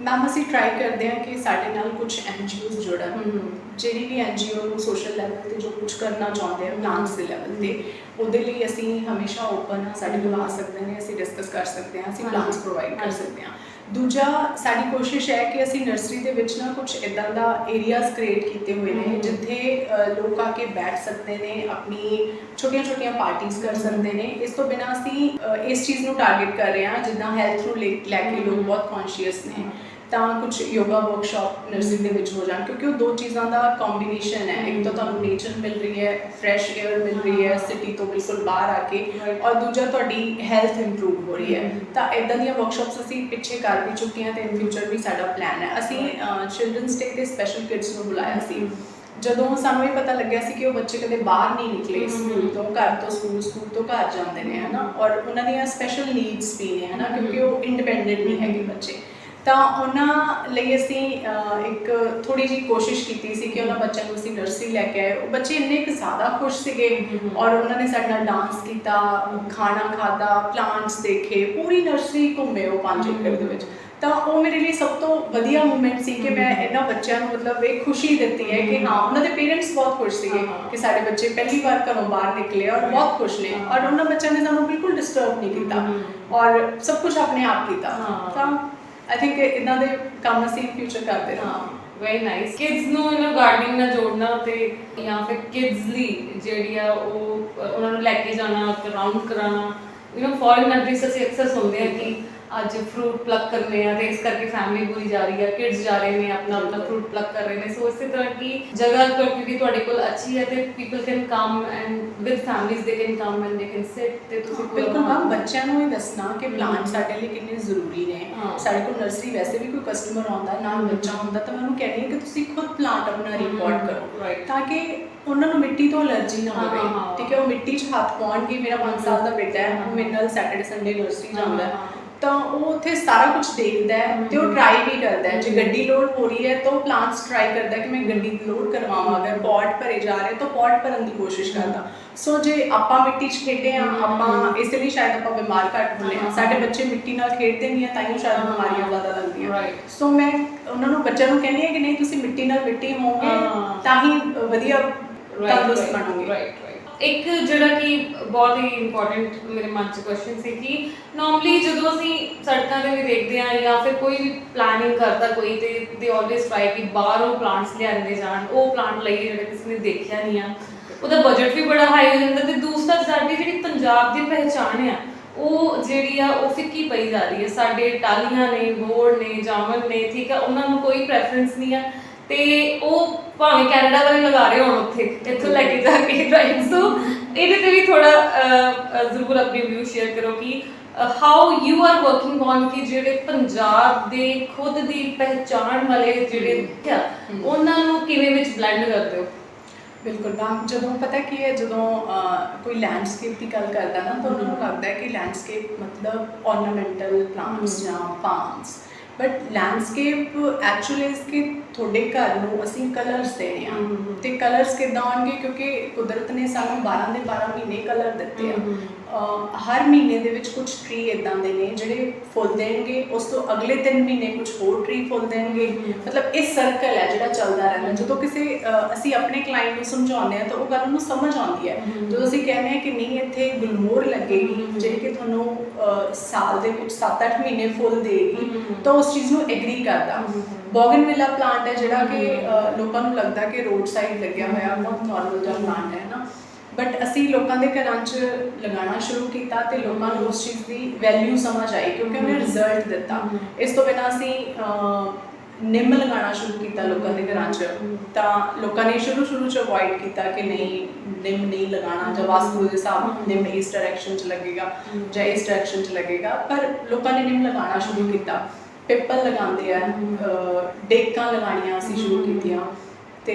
ਮੈਮ ਅਸੀਂ ਟਰਾਈ ਕਰਦੇ ਹਾਂ ਕਿ ਸਾਡੇ ਨਾਲ ਕੁਝ NGOs ਜੁੜਨ। ਜਿਹੜੀ ਵੀ NGO ਨੂੰ ਸੋਸ਼ਲ ਲੈਵਲ 'ਤੇ ਜੋ ਕੁਝ ਕਰਨਾ ਚਾਹੁੰਦੇ ਆ ਪਲਾਂਟਸ ਦੇ ਲੈਵਲ 'ਤੇ, ਉਹਦੇ ਲਈ ਅਸੀਂ ਹਮੇਸ਼ਾ ਓਪਨ ਹਾਂ। ਸਾਡੇ ਕੋਲ ਆ ਸਕਦੇ ਨੇ, ਅਸੀਂ ਡਿਸਕਸ ਕਰ ਸਕਦੇ ਹਾਂ, ਅਸੀਂ ਪਲਾਂਟਸ ਪ੍ਰੋਵਾਈਡ ਕਰ ਸਕਦੇ ਹਾਂ। ਦੂਜਾ, ਸਾਡੀ ਕੋਸ਼ਿਸ਼ ਹੈ ਕਿ ਅਸੀਂ ਨਰਸਰੀ ਦੇ ਵਿੱਚ ਨਾ ਕੁਝ ਇੱਦਾਂ ਦਾ ਏਰੀਆਜ਼ ਕ੍ਰੀਏਟ ਕੀਤੇ ਹੋਏ ਨੇ ਜਿੱਥੇ ਲੋਕ ਆ ਕੇ ਬੈਠ ਸਕਦੇ ਨੇ, ਆਪਣੀ ਛੋਟੀਆਂ ਛੋਟੀਆਂ ਪਾਰਟੀਆਂ ਕਰ ਸਕਦੇ ਨੇ। ਇਸ ਤੋਂ ਬਿਨਾਂ ਅਸੀਂ ਇਸ ਚੀਜ਼ ਨੂੰ ਟਾਰਗੇਟ ਕਰ ਰਹੇ ਹਾਂ, ਜਿੱਦਾਂ ਹੈਲਥ ਨੂੰ ਲੈ ਕੇ ਲੋਕ ਬਹੁਤ ਕੌਨਸ਼ੀਅਸ ਨੇ, ਤਾਂ ਕੁਝ ਯੋਗਾ ਵਰਕਸ਼ਾਪ ਨਰਸਰੀ ਦੇ ਵਿੱਚ ਹੋ ਜਾਣ, ਕਿਉਂਕਿ ਉਹ ਦੋ ਚੀਜ਼ਾਂ ਦਾ ਕੰਬੀਨੇਸ਼ਨ ਹੈ। ਇੱਕ ਤਾਂ ਤੁਹਾਨੂੰ ਨੇਚਰ ਮਿਲ ਰਹੀ ਹੈ, ਫਰੈਸ਼ ਏਅਰ ਮਿਲ ਰਹੀ ਹੈ ਸਿਟੀ ਤੋਂ ਬਿਲਕੁਲ ਬਾਹਰ ਆ ਕੇ, ਔਰ ਦੂਜਾ ਤੁਹਾਡੀ ਹੈਲਥ ਇੰਪਰੂਵ ਹੋ ਰਹੀ ਹੈ। ਤਾਂ ਇੱਦਾਂ ਦੀਆਂ ਵਰਕਸ਼ਾਪਸ ਅਸੀਂ ਪਿੱਛੇ ਕਰ ਵੀ ਚੁੱਕੇ ਹਾਂ ਤੇ ਇਨ ਫਿਊਚਰ ਵੀ ਸਾਡਾ ਪਲਾਨ ਹੈ। ਅਸੀਂ ਚਿਲਡਰਨਸ ਡੇ ਤੇ ਸਪੈਸ਼ਲ ਕਿਡਸ ਨੂੰ ਬੁਲਾਇਆ ਸੀ। ਜਦੋਂ ਸਾਨੂੰ ਇਹ ਪਤਾ ਲੱਗਿਆ ਸੀ ਕਿ ਉਹ ਬੱਚੇ ਕਦੇ ਬਾਹਰ ਨਹੀਂ ਨਿਕਲੇ ਸਕੂਲ ਤੋਂ, ਘਰ ਤੋਂ ਸਕੂਲ, ਸਕੂਲ ਤੋਂ ਘਰ ਜਾਂਦੇ ਨੇ, ਹੈ ਨਾ, ਔਰ ਉਹਨਾਂ ਦੀਆਂ ਸਪੈਸ਼ਲ ਨੀਡਸ ਵੀ ਨੇ, ਹੈ ਨਾ, ਕਿਉਂਕਿ ਉਹ ਇੰਡੀਪੈਂਡੈਂਟ ਨਹੀਂ ਹੈਗੇ ਬੱਚੇ। ਤਾਂ ਉਹਨਾਂ ਲਈ ਅਸੀਂ ਇੱਕ ਥੋੜੀ ਜਿਹੀ ਕੋਸ਼ਿਸ਼ ਕੀਤੀ ਸੀ ਕਿ ਉਹਨਾਂ ਬੱਚਿਆਂ ਨੂੰ ਅਸੀਂ ਨਰਸਰੀ ਲੈ ਕੇ ਆਏ। ਉਹ ਬੱਚੇ ਇੰਨੇ ਕੁ ਜ਼ਿਆਦਾ ਖੁਸ਼ ਸੀਗੇ ਔਰ ਉਹਨਾਂ ਨੇ ਸਾਡੇ ਨਾਲ ਡਾਂਸ ਕੀਤਾ, ਖਾਣਾ ਖਾਧਾ, ਪਲਾਂਟਸ ਦੇਖੇ, ਪੂਰੀ ਨਰਸਰੀ ਘੁੰਮੇ ਉਹ 5 ਏਕੜ ਦੇ ਵਿੱਚ। ਤਾਂ ਉਹ ਮੇਰੇ ਲਈ ਸਭ ਤੋਂ ਵਧੀਆ ਮੂਮੈਂਟ ਸੀ ਕਿ ਮੈਂ ਇਹਨਾਂ ਬੱਚਿਆਂ ਨੂੰ ਮਤਲਬ ਇਹ ਖੁਸ਼ੀ ਦਿੱਤੀ ਹੈ ਕਿ ਹਾਂ, ਉਹਨਾਂ ਦੇ ਪੇਰੈਂਟਸ ਬਹੁਤ ਖੁਸ਼ ਸੀਗੇ ਕਿ ਸਾਡੇ ਬੱਚੇ ਪਹਿਲੀ ਵਾਰ ਘਰੋਂ ਬਾਹਰ ਨਿਕਲੇ ਔਰ ਬਹੁਤ ਖੁਸ਼ ਨੇ, ਔਰ ਉਹਨਾਂ ਬੱਚਿਆਂ ਨੇ ਸਾਨੂੰ ਬਿਲਕੁਲ ਡਿਸਟਰਬ ਨਹੀਂ ਕੀਤਾ ਔਰ ਸਭ ਕੁਝ ਆਪਣੇ ਆਪ ਕੀਤਾ। ਤਾਂ ਆਈ ਥਿੰਕ ਇਦਾਂ ਦੇ ਕੰਮ ਅਸੀਂ ਫਿਊਚਰ ਕਰਦੇ ਰਹਾਂਗੇ। Very nice. ਕਿਡਸ ਨੂੰ ਗਾਰਡਨਿੰਗ ਨਾਲ ਜੋੜਨਾ ਤੇ ਜਾਂ ਫਿਰ ਕਿਡਸ ਲਈ ਜਿਹੜੀ ਆ ਉਹ ਉਹਨਾਂ ਨੂੰ ਲੈ ਕੇ ਜਾਣਾ, ਰਾਊਂਡ ਕਰਾਉਣਾ। ਫੋਰਨ ਕੰਟਰੀਜ਼ ਅਸੀਂ ਅਕਸਰ ਸੁਣਦੇ ਹਾਂ ਕਿ ਅੱਜ ਫਰੂਟ ਪਲੱਕ ਕਰਨੇ ਆ ਤੇ ਇਸ ਕਰਕੇ ਫੈਮਿਲੀ ਪੂਰੀ ਜਾ ਰਹੀ ਹੈ, ਕਿਡਸ ਜਾ ਰਹੇ ਨੇ ਆਪਣਾ ਫਰੂਟ ਪਲੱਕ ਕਰ ਰਹੇ ਨੇ। ਸੋ ਇਸੇ ਤਰ੍ਹਾਂ ਕੀ ਜਗ੍ਹਾ ਕਿਉਂਕਿ ਤੁਹਾਡੇ ਕੋਲ ਅੱਛੀ ਹੈ ਤੇ people can come and with families they can come and they can sit. ਤੇ ਤੁਸੀਂ ਬਿਲਕੁਲ ਮੈਮ, ਬੱਚਿਆਂ ਨੂੰ ਇਹ ਦੱਸਣਾ ਕਿ ਪਲਾਂਟ ਸਾਡੇ ਲਈ ਕਿੰਨੇ ਜ਼ਰੂਰੀ ਨੇ। ਸਾਡੇ ਕੋਲ ਨਰਸਰੀ ਵੈਸੇ ਵੀ ਕੋਈ ਕਸਟਮਰ ਆਉਂਦਾ ਨਾਲ ਬੱਚਾ ਹੁੰਦਾ ਤਾਂ ਮੈਂ ਉਹਨੂੰ ਕਹਿੰਦੀ ਹਾਂ ਕਿ ਤੁਸੀਂ ਖੁਦ ਪਲਾਂਟ ਆਪਣਾ ਰਿਪੋਰਟ ਕਰੋ ਤਾਂ ਕਿ ਉਹਨਾਂ ਨੂੰ ਮਿੱਟੀ ਤੋਂ ਅਲਰਜੀ ਨਾ ਹੋਵੇ। ਠੀਕ ਹੈ, ਉਹ ਮਿੱਟੀ 'ਚ ਹੱਥ ਪਾਉਣਗੇ। ਮੇਰਾ 5 ਸਾਲ ਦਾ ਬੇਟਾ ਹੈ, ਉਹ ਮੇਰੇ ਨਾਲ ਸੈਟਰਡੇ ਸੰਡੇ ਨਰਸਰੀ ਜਾਂਦਾ ਹੈ, ਤਾਂ ਉਹ ਉੱਥੇ ਸਾਰਾ ਕੁਝ ਦੇਖਦਾ ਹੈ ਤੇ ਉਹ ਟਰਾਈ ਵੀ ਕਰਦਾ ਹੈ। ਜੇ ਗੱਡੀ ਲੋਡ ਹੋ ਰਹੀ ਹੈ ਤਾਂ ਉਹ ਪਲਾਂਟਸ ਟਰਾਈ ਕਰਦਾ ਕਿ ਮੈਂ ਗੱਡੀ ਲੋਡ ਕਰਵਾਵਾਂ। ਅਗਰ ਪੌਟ ਭਰੇ ਜਾ ਰਹੇ ਤਾਂ ਪੌਟ ਭਰਨ ਦੀ ਕੋਸ਼ਿਸ਼ ਕਰਦਾ। ਸੋ ਜੇ ਆਪਾਂ ਮਿੱਟੀ 'ਚ ਖੇਡੇ ਹਾਂ, ਆਪਾਂ ਇਸ ਲਈ ਸ਼ਾਇਦ ਆਪਾਂ ਬਿਮਾਰ ਘੱਟ ਹੁੰਦੇ ਹਾਂ। ਸਾਡੇ ਬੱਚੇ ਮਿੱਟੀ ਨਾਲ ਖੇਡਦੇ ਨਹੀਂ ਆ ਤਾਂ ਹੀ ਸ਼ਾਇਦ ਬਿਮਾਰੀਆਂ ਜ਼ਿਆਦਾ ਲੱਗਦੀਆਂ। ਸੋ ਮੈਂ ਉਹਨਾਂ ਨੂੰ ਬੱਚਿਆਂ ਨੂੰ ਕਹਿੰਦੀ ਹਾਂ ਕਿ ਨਹੀਂ, ਤੁਸੀਂ ਮਿੱਟੀ ਨਾਲ ਮਿੱਟੀ ਹੋਵੋਗੇ ਤਾਂ ਹੀ ਵਧੀਆ ਤੰਦਰੁਸਤ ਬਣੋਗੇ। ਇੱਕ ਜਿਹੜਾ ਕਿ ਬਹੁਤ ਹੀ ਇੰਪੋਰਟੈਂਟ ਮੇਰੇ ਮਨ 'ਚ ਕੁਐਸਚਨ ਸੀ ਕਿ ਨੋਰਮਲੀ ਜਦੋਂ ਅਸੀਂ ਸੜਕਾਂ 'ਤੇ ਵੀ ਦੇਖਦੇ ਹਾਂ ਜਾਂ ਫਿਰ ਕੋਈ ਵੀ ਪਲਾਨਿੰਗ ਕਰਦਾ ਕੋਈ ਤੇ ਦੇ ਆਲਵੇਜ਼ ਟਰਾਈ ਕਿ ਬਾਹਰੋਂ ਪਲਾਂਟਸ ਲਿਆਂਦੇ ਜਾਣ। ਉਹ ਪਲਾਂਟ ਲਈ ਜਿਹੜਾ ਕਿਸੇ ਨੇ ਦੇਖਿਆ ਨਹੀਂ ਆ, ਉਹਦਾ ਬਜਟ ਵੀ ਬੜਾ ਹਾਈ ਹੋ ਜਾਂਦਾ। ਤੇ ਦੂਸਰਾ ਸਾਡੀ ਜਿਹੜੀ ਪੰਜਾਬ ਦੀ ਪਹਿਚਾਣ ਆ ਉਹ ਜਿਹੜੀ ਆ ਉਹ ਫਿੱਕੀ ਪਈ ਜਾ ਰਹੀ ਹੈ। ਸਾਡੇ ਟਾਹਲੀਆਂ ਨੇ, ਬੋੜ ਨੇ, ਜਾਮਨ ਨੇ, ਠੀਕ ਆ, ਉਹਨਾਂ ਨੂੰ ਕੋਈ ਪ੍ਰੈਫਰੈਂਸ ਨਹੀਂ ਆ ਤੇ ਉਹ ਭਾਵੇਂ ਕੈਨੇਡਾ ਵਾਲੇ ਲਗਾ ਰਹੇ ਹੋਣ ਉੱਥੇ ਇੱਥੋਂ ਲੈ ਕੇ ਜਾ ਕੇ। ਰਾਈਟ। ਸੋ ਇਹਦੇ ਤੇ ਵੀ ਥੋੜਾ ਜ਼ਰੂਰ ਆਪਣੀ ਵਿਊ ਸ਼ੇਅਰ ਕਰੋ ਕਿ how you are working on ਕਿ ਜਿਹੜੇ ਪੰਜਾਬ ਦੇ ਖੁਦ ਦੀ ਪਹਿਚਾਣ ਵਾਲੇ ਜਿਹੜੇ ਆ ਉਹਨਾਂ ਨੂੰ ਕਿਵੇਂ ਵਿੱਚ ਬਲੈਂਡ ਕਰਦੇ ਹੋ? ਬਿਲਕੁਲ ਮੈਮ, ਜਦੋਂ ਪਤਾ ਕੀ ਹੈ, ਜਦੋਂ ਕੋਈ ਲੈਂਡਸਕੇਪ ਦੀ ਗੱਲ ਕਰਦਾ ਨਾ ਤਾਂ ਉਹਨਾਂ ਨੂੰ ਲੱਗਦਾ ਹੈ ਕਿ ਲੈਂਡਸਕੇਪ ਮਤਲਬ ਔਰਨਾਮੈਂਟਲ ਪਲਾਂਟਸ ਜਾਂ ਪਾਮਸ, ਬਟ ਲੈਂਡਸਕੇਪ ਐਕਚੁਅਲੀ ਇਸ ਕਿ ਤੁਹਾਡੇ ਘਰ ਨੂੰ ਅਸੀਂ ਕਲਰਸ ਦੇਣੇ ਆ। ਤੇ ਕਲਰਸ ਕਿੱਦਾਂ ਆਉਣਗੇ? ਕਿਉਂਕਿ ਕੁਦਰਤ ਨੇ ਸਾਨੂੰ 12 ਦੇ 12 ਮਹੀਨੇ ਕਲਰ ਦਿੱਤੇ ਆ। ਹਰ ਮਹੀਨੇ ਦੇ ਵਿੱਚ ਕੁਝ ਟਰੀ ਇੱਦਾਂ ਦੇ ਨੇ ਜਿਹੜੇ ਫੁੱਲ ਦੇਣਗੇ, ਉਸ ਤੋਂ ਅਗਲੇ 3 ਮਹੀਨੇ ਕੁਝ ਹੋਰ ਟਰੀ ਫੁੱਲ ਦੇਣਗੇ। ਮਤਲਬ ਇਹ ਸਰਕਲ ਹੈ ਜਿਹੜਾ ਚੱਲਦਾ ਰਹਿੰਦਾ। ਜਦੋਂ ਕਿਸੇ ਅਸੀਂ ਆਪਣੇ ਕਲਾਇੰਟ ਨੂੰ ਸਮਝਾਉਂਦੇ ਹਾਂ ਤਾਂ ਉਹ ਗੱਲ ਉਹਨੂੰ ਸਮਝ ਆਉਂਦੀ ਹੈ। ਜਦੋਂ ਅਸੀਂ ਕਹਿੰਦੇ ਹਾਂ ਕਿ ਨਹੀਂ, ਇੱਥੇ ਗਲਮੋਹਰ ਲੱਗੇਗੀ ਜਿਹੜੀ ਕਿ ਤੁਹਾਨੂੰ ਸਾਲ ਦੇ ਵਿੱਚ 7-8 ਮਹੀਨੇ ਫੁੱਲ ਦੇਗੀ, ਤਾਂ ਉਸ ਚੀਜ਼ ਨੂੰ ਐਗਰੀ ਕਰਦਾ। ਬੋਗਨਵਿਲਾ ਪਲਾਂਟ ਹੈ ਜਿਹੜਾ ਕਿ ਲੋਕਾਂ ਨੂੰ ਲੱਗਦਾ ਕਿ ਰੋਡ ਸਾਈਡ ਲੱਗਿਆ ਹੋਇਆ ਬਹੁਤ ਨਾਰਮਲ ਜਿਹਾ ਪਲਾਂਟ ਹੈ ਨਾ, ਬਟ ਅਸੀਂ ਲੋਕਾਂ ਦੇ ਘਰਾਂ 'ਚ ਲਗਾਉਣਾ ਸ਼ੁਰੂ ਕੀਤਾ ਤੇ ਲੋਕਾਂ ਨੂੰ ਉਸ ਚੀਜ਼ ਦੀ ਵੈਲਿਊ ਸਮਝ ਆਈ ਕਿਉਂਕਿ ਉਹਨੇ ਰਿਜ਼ਲਟ ਦਿੱਤਾ। ਇਸ ਤੋਂ ਬਿਨਾਂ ਅਸੀਂ ਨਿੰਮ ਲਗਾਉਣਾ ਸ਼ੁਰੂ ਕੀਤਾ ਲੋਕਾਂ ਦੇ ਘਰਾਂ 'ਚ, ਤਾਂ ਲੋਕਾਂ ਨੇ ਸ਼ੁਰੂ 'ਚ ਅਵੋਇਡ ਕੀਤਾ ਕਿ ਨਹੀਂ ਨਿੰਮ ਨਹੀਂ ਲਗਾਉਣਾ, ਜਾਂ ਵਾਸਤੂ ਦੇ ਹਿਸਾਬ ਨਾਲ ਨਿੰਮ ਇਸ ਡਾਇਰੈਕਸ਼ਨ 'ਚ ਲੱਗੇਗਾ ਜਾਂ ਇਸ ਡਾਇਰੈਕਸ਼ਨ 'ਚ ਲੱਗੇਗਾ, ਪਰ ਲੋਕਾਂ ਨੇ ਨਿੰਮ ਲਗਾਉਣਾ ਸ਼ੁਰੂ ਕੀਤਾ। ਪਿੱਪਲ ਲਗਾਉਂਦੇ ਆ, ਡੇਕਾਂ ਲਗਾਉਣੀਆਂ ਅਸੀਂ ਸ਼ੁਰੂ ਕੀਤੀਆਂ, ਤੇ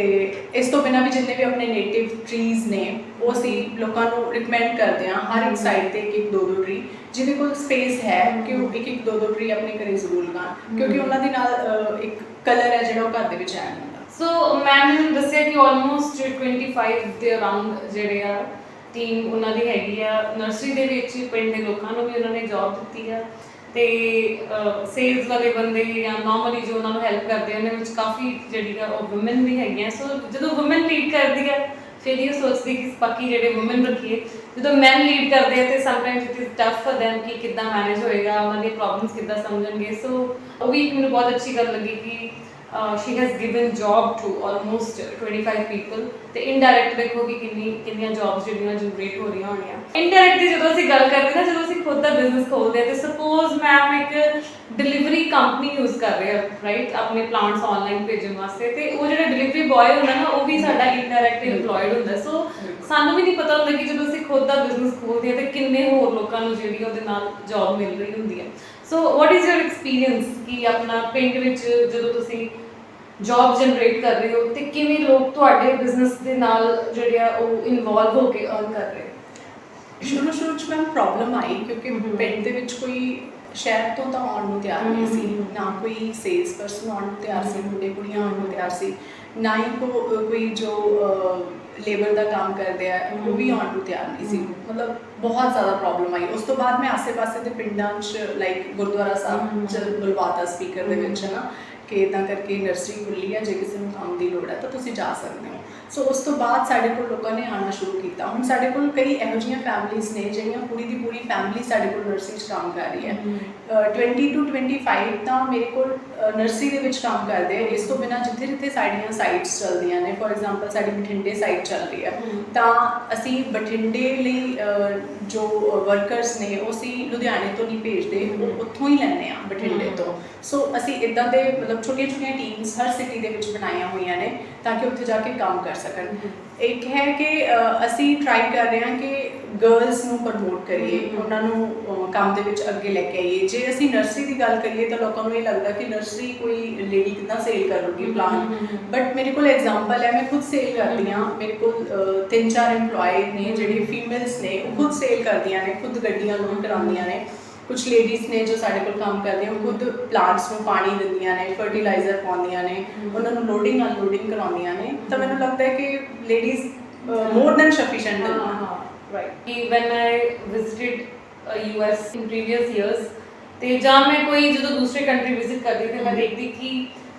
ਇਸ ਤੋਂ ਬਿਨਾਂ ਵੀ ਜਿੰਨੇ ਵੀ ਆਪਣੇ ਨੇਟਿਵ ਟਰੀਜ਼ ਨੇ ਉਹ ਅਸੀਂ ਲੋਕਾਂ ਨੂੰ ਰਿਕਮੈਂਡ ਕਰਦੇ ਹਾਂ ਹਰ ਇੱਕ ਸਾਈਡ ਤੇ ਇੱਕ ਦੋ ਟਰੀ, ਜਿਹਦੇ ਕੋਲ ਸਪੇਸ ਹੈ ਕਿ ਉਹ ਇੱਕ ਦੋ ਟਰੀ ਆਪਣੇ ਘਰੇ ਜ਼ਰੂਰ ਲਗਾਉਣ, ਕਿਉਂਕਿ ਉਹਨਾਂ ਦੇ ਨਾਲ ਇੱਕ ਕਲਰ ਹੈ ਜਿਹੜਾ ਉਹ ਘਰ ਦੇ ਵਿੱਚ ਆਇਆ ਹੁੰਦਾ। ਸੋ ਮੈਮ ਨੇ ਦੱਸਿਆ ਕਿ ਆਲਮੋਸਟ 25 ਦੇ ਅਰਾਊਂਡ ਜਿਹੜੇ ਆ ਟੀਮ ਉਹਨਾਂ ਦੀ ਹੈਗੀ ਆ ਨਰਸਰੀ ਦੇ ਵਿੱਚ, ਪਿੰਡ ਦੇ ਲੋਕਾਂ ਨੂੰ ਵੀ ਉਹਨਾਂ ਨੇ ਜੌਬ ਦਿੱਤੀ ਆ, ਤੇ ਸੇਲਸ ਵਾਲੇ ਬੰਦੇ ਜਾਂ ਨਾਰਮਲੀ ਜੋ ਉਹਨਾਂ ਨੂੰ ਹੈਲਪ ਕਰਦੇ ਉਹਨਾਂ ਵਿੱਚ ਕਾਫੀ ਜਿਹੜੀ ਆ ਉਹ ਵੂਮਨ ਵੀ ਹੈਗੀਆਂ। ਸੋ ਜਦੋਂ ਵੂਮਨ ਲੀਡ ਕਰਦੀ ਆ ਫਿਰ ਇਹ ਸੋਚਦੀ ਕਿ ਬਾਕੀ ਜਿਹੜੇ ਵੂਮਨ ਰੱਖੀਏ, ਜਦੋਂ ਮੈਨ ਲੀਡ ਕਰਦੇ ਆ ਤੇ sometimes it is tough for them ਕਿ ਕਿੱਦਾਂ ਮੈਨੇਜ ਹੋਏਗਾ, ਉਹਨਾਂ ਦੀਆਂ ਪ੍ਰੋਬਲਮਸ ਕਿੱਦਾਂ ਸਮਝਣਗੇ। ਸੋ ਉਹ ਵੀ ਇੱਕ ਮੈਨੂੰ ਬਹੁਤ ਅੱਛੀ ਗੱਲ ਲੱਗੀ ਕਿ she has given job to almost 25 people, ਤੇ ਇਨਡਾਇਰੈਕਟ ਦੇਖੋ ਕਿ ਕਿੰਨੀਆਂ ਜੌਬਸ ਜਿਹੜੀਆਂ ਜਨਰੇਟ ਹੋ ਰਹੀਆਂ ਹੋਣੀਆਂ। ਇਨਡਾਇਰੈਕਟ ਦੀ ਜਦੋਂ ਅਸੀਂ ਗੱਲ ਕਰਦੇ ਨਾ, ਜਦੋਂ ਅਸੀਂ ਖੁਦ ਦਾ ਬਿਜ਼ਨਸ ਖੋਲਦੇ ਆ ਤੇ ਸਪੋਜ਼ ਮੈਮ ਇੱਕ ਡਿਲੀਵਰੀ ਕੰਪਨੀ ਯੂਜ਼ ਕਰ ਰਹੇ ਆ ਰਾਈਟ ਆਪਣੇ ਪਲਾਂਟਸ ਆਨਲਾਈਨ ਭੇਜਣ ਵਾਸਤੇ, ਤੇ ਉਹ ਜਿਹੜਾ ਡਿਲੀਵਰੀ ਬॉय ਹੁੰਦਾ ਨਾ ਉਹ ਵੀ ਸਾਡਾ ਇਨਡਾਇਰੈਕਟ ਇੰਪਲੋਇਡ ਹੁੰਦਾ। ਸੋ ਸਾਨੂੰ ਵੀ ਨਹੀਂ ਪਤਾ ਹੁੰਦਾ ਕਿ ਜਦੋਂ ਅਸੀਂ ਖੁਦ ਦਾ ਬਿਜ਼ਨਸ ਖੋਲਦੇ ਆ ਤੇ ਕਿੰਨੇ ਹੋਰ ਲੋਕਾਂ ਨੂੰ ਜਿਹੜੀ ਉਹਦੇ ਨਾਲ ਜੌਬ ਮਿਲ ਰਹੀ ਹੁੰਦੀ ਹੈ। ਸੋ ਵਾਟ ਇਜ਼ ਯੂਰ ਐਕਸਪੀਰੀਅੰਸ ਕਿ ਆਪਣਾ ਪਿੰਡ ਵਿੱਚ ਜਦੋਂ ਤੁਸੀਂ ਜੌਬ ਜਨਰੇਟ ਕਰ ਰਹੇ ਹੋ ਤੇ ਕਿਵੇਂ ਲੋਕ ਤੁਹਾਡੇ ਬਿਜ਼ਨਸ ਦੇ ਨਾਲ ਜਿਹੜੇ ਆ ਉਹ ਇਨਵੋਲਵ ਹੋ ਕੇ ਅਰਨ ਕਰ ਰਹੇ? ਸ਼ੁਰੂ 'ਚ ਮੈਮ ਪ੍ਰੋਬਲਮ ਆਈ ਕਿਉਂਕਿ ਪਿੰਡ ਦੇ ਵਿੱਚ ਕੋਈ ਸ਼ਹਿਰ ਤੋਂ ਤਾਂ ਆਉਣ ਨੂੰ ਤਿਆਰ ਨਹੀਂ ਸੀ, ਨਾ ਕੋਈ ਸੇਲਸ ਪਰਸਨ ਆਉਣ ਨੂੰ ਤਿਆਰ ਸੀ, ਮੁੰਡੇ ਕੁੜੀਆਂ ਆਉਣ ਨੂੰ ਤਿਆਰ ਸੀ, ਨਾ ਹੀ ਕੋਈ ਜੋ ਲੇਬਰ ਦਾ ਕੰਮ ਕਰਦੇ ਆ ਉਹ ਵੀ ਆਉਣ ਨੂੰ ਤਿਆਰ ਨਹੀਂ ਸੀ। ਮਤਲਬ ਬਹੁਤ ਜ਼ਿਆਦਾ ਪ੍ਰੋਬਲਮ ਆਈ। ਉਸ ਤੋਂ ਬਾਅਦ ਮੈਂ ਆਸੇ-ਪਾਸੇ ਦੇ ਪਿੰਡਾਂ 'ਚ ਲਾਈਕ ਗੁਰਦੁਆਰਾ ਸਾਹਿਬ 'ਚ ਬੁਲਵਾਤਾ ਸਪੀਕਰ ਦੇ ਵਿੱਚ ਨਾ ਕਿ ਇੱਦਾਂ ਕਰਕੇ ਨਰਸਰੀ ਖੁੱਲ੍ਹੀ ਹੈ, ਜੇ ਕਿਸੇ ਨੂੰ ਕੰਮ ਦੀ ਲੋੜ ਹੈ ਤਾਂ ਤੁਸੀਂ ਜਾ ਸਕਦੇ ਹੋ। ਸੋ ਉਸ ਤੋਂ ਬਾਅਦ ਸਾਡੇ ਕੋਲ ਲੋਕਾਂ ਨੇ ਆਉਣਾ ਸ਼ੁਰੂ ਕੀਤਾ। ਹੁਣ ਸਾਡੇ ਕੋਲ ਕਈ ਇਹੋ ਜਿਹੀਆਂ ਫੈਮਿਲੀਜ਼ ਨੇ ਜਿਹੜੀਆਂ ਪੂਰੀ ਦੀ ਪੂਰੀ ਫੈਮਿਲੀ ਸਾਡੇ ਕੋਲ ਨਰਸਰੀ 'ਚ ਕੰਮ ਕਰ ਰਹੀ ਹੈ। 20 to 25 ਤਾਂ ਮੇਰੇ ਕੋਲ ਨਰਸਰੀ ਦੇ ਵਿੱਚ ਕੰਮ ਕਰਦੇ ਆ। ਇਸ ਤੋਂ ਬਿਨਾਂ ਜਿੱਥੇ ਸਾਡੀਆਂ ਸਾਈਟਸ ਚੱਲਦੀਆਂ ਨੇ, ਫੋਰ ਐਗਜ਼ਾਮਪਲ ਸਾਡੀ ਬਠਿੰਡੇ ਸਾਈਟ ਚੱਲ ਰਹੀ ਹੈ, ਤਾਂ ਅਸੀਂ ਬਠਿੰਡੇ ਲਈ ਜੋ ਵਰਕਰਸ ਨੇ ਉਹ ਅਸੀਂ ਲੁਧਿਆਣੇ ਤੋਂ ਨਹੀਂ ਭੇਜਦੇ, ਉਹ ਉੱਥੋਂ ਹੀ ਲੈਂਦੇ ਆ ਬਠਿੰਡੇ ਤੋਂ। ਸੋ ਅਸੀਂ ਇੱਦਾਂ ਦੇ ਮਤਲਬ ਛੋਟੀਆਂ ਟੀਮਸ ਹਰ ਸਿਟੀ ਦੇ ਵਿੱਚ ਬਣਾਈਆਂ ਹੋਈਆਂ ਨੇ ਤਾਂ ਕਿ ਉੱਥੇ ਜਾ ਕੇ ਕੰਮ ਕਰ ਸਕਣ। ਇੱਕ ਹੈ ਕਿ ਅਸੀਂ ਟਰਾਈ ਕਰ ਰਹੇ ਹਾਂ ਕਿ ਗਰਲਸ ਨੂੰ ਪ੍ਰਮੋਟ ਕਰੀਏ, ਉਹਨਾਂ ਨੂੰ ਕੰਮ ਦੇ ਵਿੱਚ ਅੱਗੇ ਲੈ ਕੇ ਆਈਏ। ਜੇ ਅਸੀਂ ਨਰਸਰੀ ਦੀ ਗੱਲ ਕਰੀਏ ਤਾਂ ਲੋਕਾਂ ਨੂੰ ਇਹ ਲੱਗਦਾ ਕਿ ਨਰਸਰੀ ਕੋਈ ਲੇਡੀ ਕਿੱਦਾਂ ਸੇਲ ਕਰ ਲੂਗੀ ਪਲਾਂਟ, ਬਟ ਮੇਰੇ ਕੋਲ ਐਗਜ਼ਾਮਪਲ ਹੈ, ਮੈਂ ਖੁਦ ਸੇਲ ਕਰਦੀ ਹਾਂ। ਮੇਰੇ ਕੋਲ 3-4 EMPLOYE ਨੇ ਜਿਹੜੇ ਫੀਮੇਲਸ ਨੇ, ਉਹ ਖੁਦ ਸੇਲ ਕਰਦੀਆਂ ਨੇ, ਖੁਦ ਗੱਡੀਆਂ ਲੋਡ ਕਰਾਉਂਦੀਆਂ ਨੇ। ਕੁਝ ਲੇਡੀਜ਼ ਨੇ ਜੋ ਸਾਡੇ ਕੋਲ ਕੰਮ ਕਰਦੀਆਂ, ਉਹ ਖੁਦ ਪਲਾਂਟਸ ਨੂੰ ਪਾਣੀ ਦਿੰਦੀਆਂ ਨੇ, ਫਰਟੀਲਾਈਜ਼ਰ ਪਾਉਂਦੀਆਂ ਨੇ, ਉਹਨਾਂ ਨੂੰ ਲੋਡਿੰਗ ਅਨਲੋਡਿੰਗ ਕਰਾਉਂਦੀਆਂ ਨੇ। ਤਾਂ ਮੈਨੂੰ ਲੱਗਦਾ ਹੈ ਕਿ ਲੇਡੀਜ਼ ਮੋਰ ਦੈਨ ਸਫੀਸ਼ੀਐਂਟ ਨੇ। ਰਾਈਟ। ਵੈਨ ਆਈ ਵਿਜ਼ਿਟਡ US ਇਨ ਪ੍ਰੀਵੀਅਸ ਈਅਰਸ, ਤੇ ਜਾਂ ਮੈਂ ਕੋਈ ਜਦੋਂ ਦੂਸਰੇ ਕੰਟਰੀ ਵਿਜ਼ਿਟ ਕਰਦੀ ਤੇ ਮੈਂ ਦੇਖਦੀ ਕਿ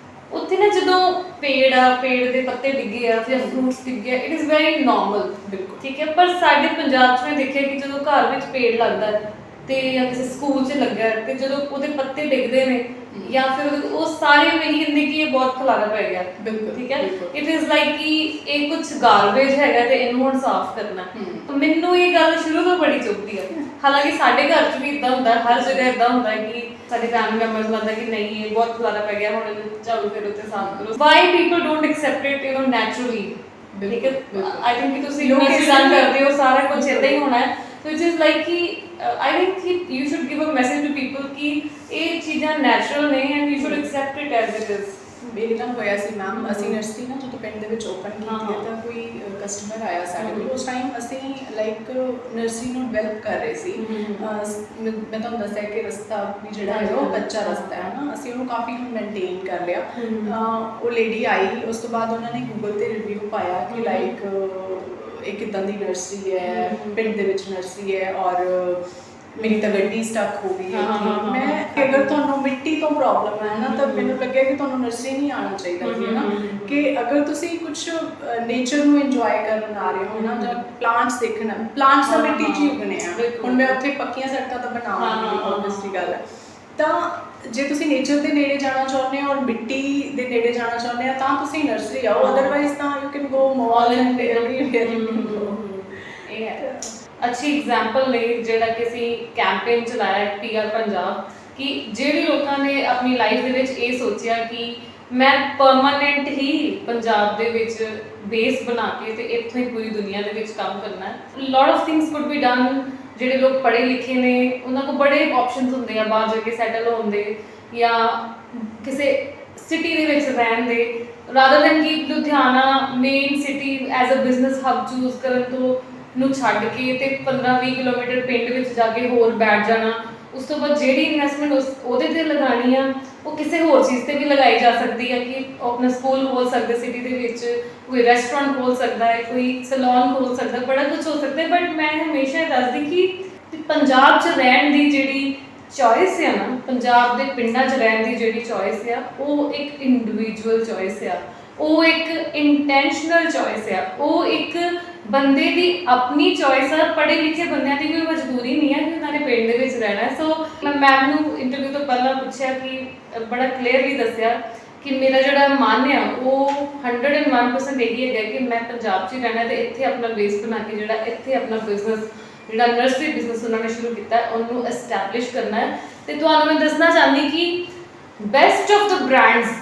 ਉੱਥੇ ਨਾ ਜਦੋਂ ਪੇੜ ਦੇ ਪੱਤੇ ਡਿੱਗੇ ਆ ਜਾਂ ਫਰੂਟਸ ਡਿੱਗੇ ਆ, ਇਟ ਇਜ਼ ਵੈਰੀ ਨਾਰਮਲ, ਬਿਲਕੁਲ ਠੀਕ ਹੈ। ਪਰ ਸਾਡੇ ਪੰਜਾਬ 'ਚ ਮੈਂ ਦੇਖਿਆ ਕਿ ਜਦੋਂ ਘਰ ਵਿੱਚ ਪੇੜ ਲੱਗਦਾ ਤੇ ਜਾਂ ਕਿਸੇ ਸਕੂਲ 'ਚ ਲੱਗਾ ਤੇ ਜਦੋਂ ਉਹਦੇ ਪੱਤੇ ਡਿੱਗਦੇ ਨੇ ਜਾਂ ਫਿਰ ਉਹ ਸਾਰੇ ਨਹੀਂ ਕਹਿੰਦੇ ਕਿ ਇਹ ਬਹੁਤ ਖਲਾਰਾ ਪੈ ਗਿਆ, ਬਿਲਕੁਲ ਠੀਕ ਹੈ। ਇਟ ਇਜ਼ ਲਾਈਕ ਕਿ ਇਹ ਕੁਝ ਗਾਰਬੇਜ ਹੈਗਾ ਤੇ ਇਹਨੂੰ ਹੁਣ ਸਾਫ਼ ਕਰਨਾ। ਮੈਨੂੰ ਇਹ ਗੱਲ ਸ਼ੁਰੂ ਤੋਂ ਬੜੀ ਚੁੱਭਦੀ ਹੈ। ਹਾਲਾਂਕਿ ਸਾਡੇ ਘਰ 'ਚ ਵੀ ਇਦਾਂ ਹੁੰਦਾ, ਹਰ ਜਗ੍ਹਾ ਇਦਾਂ ਹੁੰਦਾ ਕਿ ਸਾਡੇ ਫੈਮਿਲੀ ਮੈਂਬਰਸ ਲੱਗਦਾ ਕਿ ਨਹੀਂ ਇਹ ਬਹੁਤ ਖਲਾਰਾ ਪੈ ਗਿਆ, ਹੁਣ ਇਹਨੂੰ ਝਾੜੂ ਫੇਰੋ ਤੇ ਸਾਫ਼ ਕਰੋ। Why people don't accept it naturally, ਠੀਕ ਹੈ। ਆਈ ਥਿੰਕ ਕਿ ਤੁਸੀਂ ਨਰਸਰੀ ਰਨ ਕਰਦੇ ਹੋ, ਸਾਰਾ ਕੁਝ ਇਦਾਂ ਹੀ ਹੋਣਾ ਹੈ। So it is like कि I think कि you should give a message to people कि ये चीज़ां natural नहीं and you should accept it as it is। ਮੇਰੇ ਨਾਲ ਹੋਇਆ ਸੀ ਮੈਮ, ਅਸੀਂ ਨਰਸਰੀ ਨਾ ਜਦੋਂ ਪਿੰਡ ਦੇ ਵਿੱਚ ਓਪਨ ਕੀਤੀ ਹੈ ਤਾਂ ਕੋਈ ਕਸਟਮਰ ਆਇਆ ਸਾਡੇ ਕੋਲ। ਉਸ ਟਾਈਮ ਅਸੀਂ ਲਾਈਕ ਨਰਸਰੀ ਨੂੰ ਡਿਵੈਲਪ ਕਰ ਰਹੇ ਸੀ। ਮੈਂ ਤੁਹਾਨੂੰ ਦੱਸਿਆ ਕਿ ਰਸਤਾ ਵੀ ਜਿਹੜਾ ਹੈ ਉਹ ਕੱਚਾ ਰਸਤਾ ਹੈ ਨਾ, ਅਸੀਂ ਉਹਨੂੰ ਕਾਫੀ ਹੁਣ ਮੇਨਟੇਨ ਕਰ ਲਿਆ। ਉਹ ਲੇਡੀ ਆਈ, ਉਸ ਤੋਂ ਬਾਅਦ ਉਹਨਾਂ ਨੇ ਗੂਗਲ ਤੇ ਰਿਵਿਊ ਪਾਇਆ ਕਿ ਲਾਈਕ ਇੱਕ ਇੱਦਾਂ ਦੀ ਨਰਸਰੀ ਹੈ, ਪਿੰਡ ਦੇ ਵਿੱਚ ਨਰਸਰੀ ਹੈ, ਔਰ ਮੇਰੀ ਤਾਂ ਗੱਡੀ ਸਟਕ ਹੋ ਗਈ ਹੈ। ਮੈਂ ਅਗਰ ਤੁਹਾਨੂੰ ਮਿੱਟੀ ਤੋਂ ਪ੍ਰੋਬਲਮ ਹੈ ਨਾ, ਤਾਂ ਮੈਨੂੰ ਲੱਗਿਆ ਕਿ ਤੁਹਾਨੂੰ ਨਰਸਰੀ ਨਹੀਂ ਆਉਣਾ ਚਾਹੀਦਾ ਸੀ ਨਾ, ਕਿ ਅਗਰ ਤੁਸੀਂ ਕੁਝ ਨੇਚਰ ਨੂੰ ਇੰਜੋਏ ਕਰਨ ਆ ਰਹੇ ਹੋ ਨਾ, ਜਾਂ ਪਲਾਂਟਸ ਦੇਖਣਾ, ਪਲਾਂਟਸ ਤਾਂ ਮਿੱਟੀ 'ਚ ਹੀ ਉਗਣੇ ਆ। ਹੁਣ ਮੈਂ ਉੱਥੇ ਪੱਕੀਆਂ ਸੜਕਾਂ ਤਾਂ ਬਣਾਵਾਂਗੀ, ਆਬਵੀਅਸਲੀ ਗੱਲ ਹੈ। ਤਾਂ ਜੇ ਤੁਸੀਂ ਨੇਚਰ ਦੇ ਨੇੜੇ ਜਾਣਾ ਚਾਹੁੰਦੇ ਹੋ ਔਰ ਮਿੱਟੀ ਦੇ ਨੇੜੇ ਜਾਣਾ ਚਾਹੁੰਦੇ ਆ ਤਾਂ ਤੁਸੀਂ ਨਰਸਰੀ ਆਓ, ਅਦਰਵਾਈਜ਼ ਤਾਂ you can go mall and everywhere you can go. ਇਹ ਹੈ ਅੱਛੀ ਐਗਜ਼ਾਮਪਲ ਨੇ ਜਿਹੜਾ ਕਿ ਅਸੀਂ ਕੈਂਪੇਨ ਚਲਾਇਆ ਪੀਆਰ ਪੰਜਾਬ, ਕਿ ਜਿਹੜੇ ਲੋਕਾਂ ਨੇ ਆਪਣੀ ਲਾਈਫ ਦੇ ਵਿੱਚ ਇਹ ਸੋਚਿਆ ਕਿ ਮੈਂ ਪਰਮਾਨੈਂਟ ਹੀ ਪੰਜਾਬ ਦੇ ਵਿੱਚ ਬੇਸ ਬਣਾ ਕੇ ਤੇ ਇੱਥੋਂ ਹੀ ਪੂਰੀ ਦੁਨੀਆ ਦੇ ਵਿੱਚ ਕੰਮ ਕਰਨਾ ਹੈ। Lot of things could be done. ਜਿਹੜੇ ਲੋਕ ਪੜ੍ਹੇ ਲਿਖੇ ਨੇ ਉਹਨਾਂ ਕੋਲ ਬੜੇ ਆਪਸ਼ਨਸ ਹੁੰਦੇ ਆ ਬਾਹਰ ਜਾ ਕੇ ਸੈਟਲ ਹੋਣ ਦੇ, ਜਾਂ ਕਿਸੇ ਸਿਟੀ ਦੇ ਵਿੱਚ ਰਹਿਣ ਦੇ, ਰਾਦਰ ਦੈਨ ਕਿ Ludhiana main city as a business hub choose ਕਰਨ ਤੋਂ ਨੂੰ ਛੱਡ ਕੇ ਤੇ 15-20 ਕਿਲੋਮੀਟਰ ਪਿੰਡ ਵਿੱਚ ਜਾ ਕੇ ਹੋਰ ਬੈਠ ਜਾਣਾ। ਉਸ ਤੋਂ ਬਾਅਦ ਜਿਹੜੀ ਇਨਵੈਸਟਮੈਂਟ ਉਹਦੇ ਤੇ ਲਗਾਉਣੀ ਆ ਉਹ ਕਿਸੇ ਹੋਰ ਚੀਜ਼ ਤੇ ਵੀ ਲਗਾਈ ਜਾ ਸਕਦੀ ਹੈ, ਕਿ ਉਹ ਆਪਣਾ ਸਕੂਲ ਖੋਲ ਸਕਦੇ ਸਿਟੀ ਦੇ ਵਿੱਚ, ਕੋਈ ਰੈਸਟੋਰੈਂਟ ਖੋਲ ਸਕਦਾ ਹੈ, ਕੋਈ ਸੈਲੂਨ ਖੋਲ ਸਕਦਾ, ਬੜਾ ਕੁਝ ਹੋ ਸਕਦਾ ਹੈ। ਬਟ ਮੈਂ ਹਮੇਸ਼ਾ ਦੱਸਦੀ ਕਿ ਪੰਜਾਬ 'ਚ ਰਹਿਣ ਦੀ ਜਿਹੜੀ ਚੋਇਸ ਆ ਨਾ, ਪੰਜਾਬ ਦੇ ਪਿੰਡਾਂ 'ਚ ਰਹਿਣ ਦੀ ਜਿਹੜੀ ਚੋਇਸ ਆ, ਉਹ ਇੱਕ ਇੰਡੀਵਿਜੂਅਲ ਚੋਇਸ ਆ, ਉਹ ਇੱਕ ਇੰਟੈਂਸ਼ਨਲ ਚੋਇਸ ਆ, ਉਹ ਇੱਕ ਬੰਦੇ ਦੀ ਆਪਣੀ ਚੋਇਸ ਆ। ਪੜ੍ਹੇ ਲਿਖੇ ਬੰਦਿਆਂ ਦੀ ਕੋਈ ਮਜਬੂਰੀ ਨਹੀਂ ਹੈ ਕਿ ਉਹਨਾਂ ਨੇ ਪਿੰਡ ਦੇ ਵਿੱਚ ਰਹਿਣਾ। ਸੋ ਮੈਂ ਮੈਮ ਨੂੰ ਇੰਟਰਵਿਊ ਤੋਂ ਪਹਿਲਾਂ ਪੁੱਛਿਆ ਕਿ ਬੜਾ ਕਲੀਅਰਲੀ ਦੱਸਿਆ ਕਿ ਮੇਰਾ ਜਿਹੜਾ ਮਨ ਆ ਉਹ 101% ਇਹੀ ਹੈਗਾ ਕਿ ਮੈਂ ਪੰਜਾਬ 'ਚ ਹੀ ਰਹਿਣਾ ਤੇ ਇੱਥੇ ਆਪਣਾ ਬੇਸ ਬਣਾ ਕੇ ਜਿਹੜਾ ਇੱਥੇ ਆਪਣਾ ਬਿਜ਼ਨਸ, ਜਿਹੜਾ ਨਰਸਰੀ ਬਿਜ਼ਨਸ ਉਹਨਾਂ ਨੇ ਸ਼ੁਰੂ ਕੀਤਾ ਉਹਨੂੰ ਐਸਟੈਬਲਿਸ਼ ਕਰਨਾ ਹੈ। ਤੇ ਤੁਹਾਨੂੰ ਮੈਂ ਦੱਸਣਾ ਚਾਹੁੰਦੀ ਕਿ ਬੈਸਟ ਆਫ ਦ ਬ੍ਰਾਂਡਸ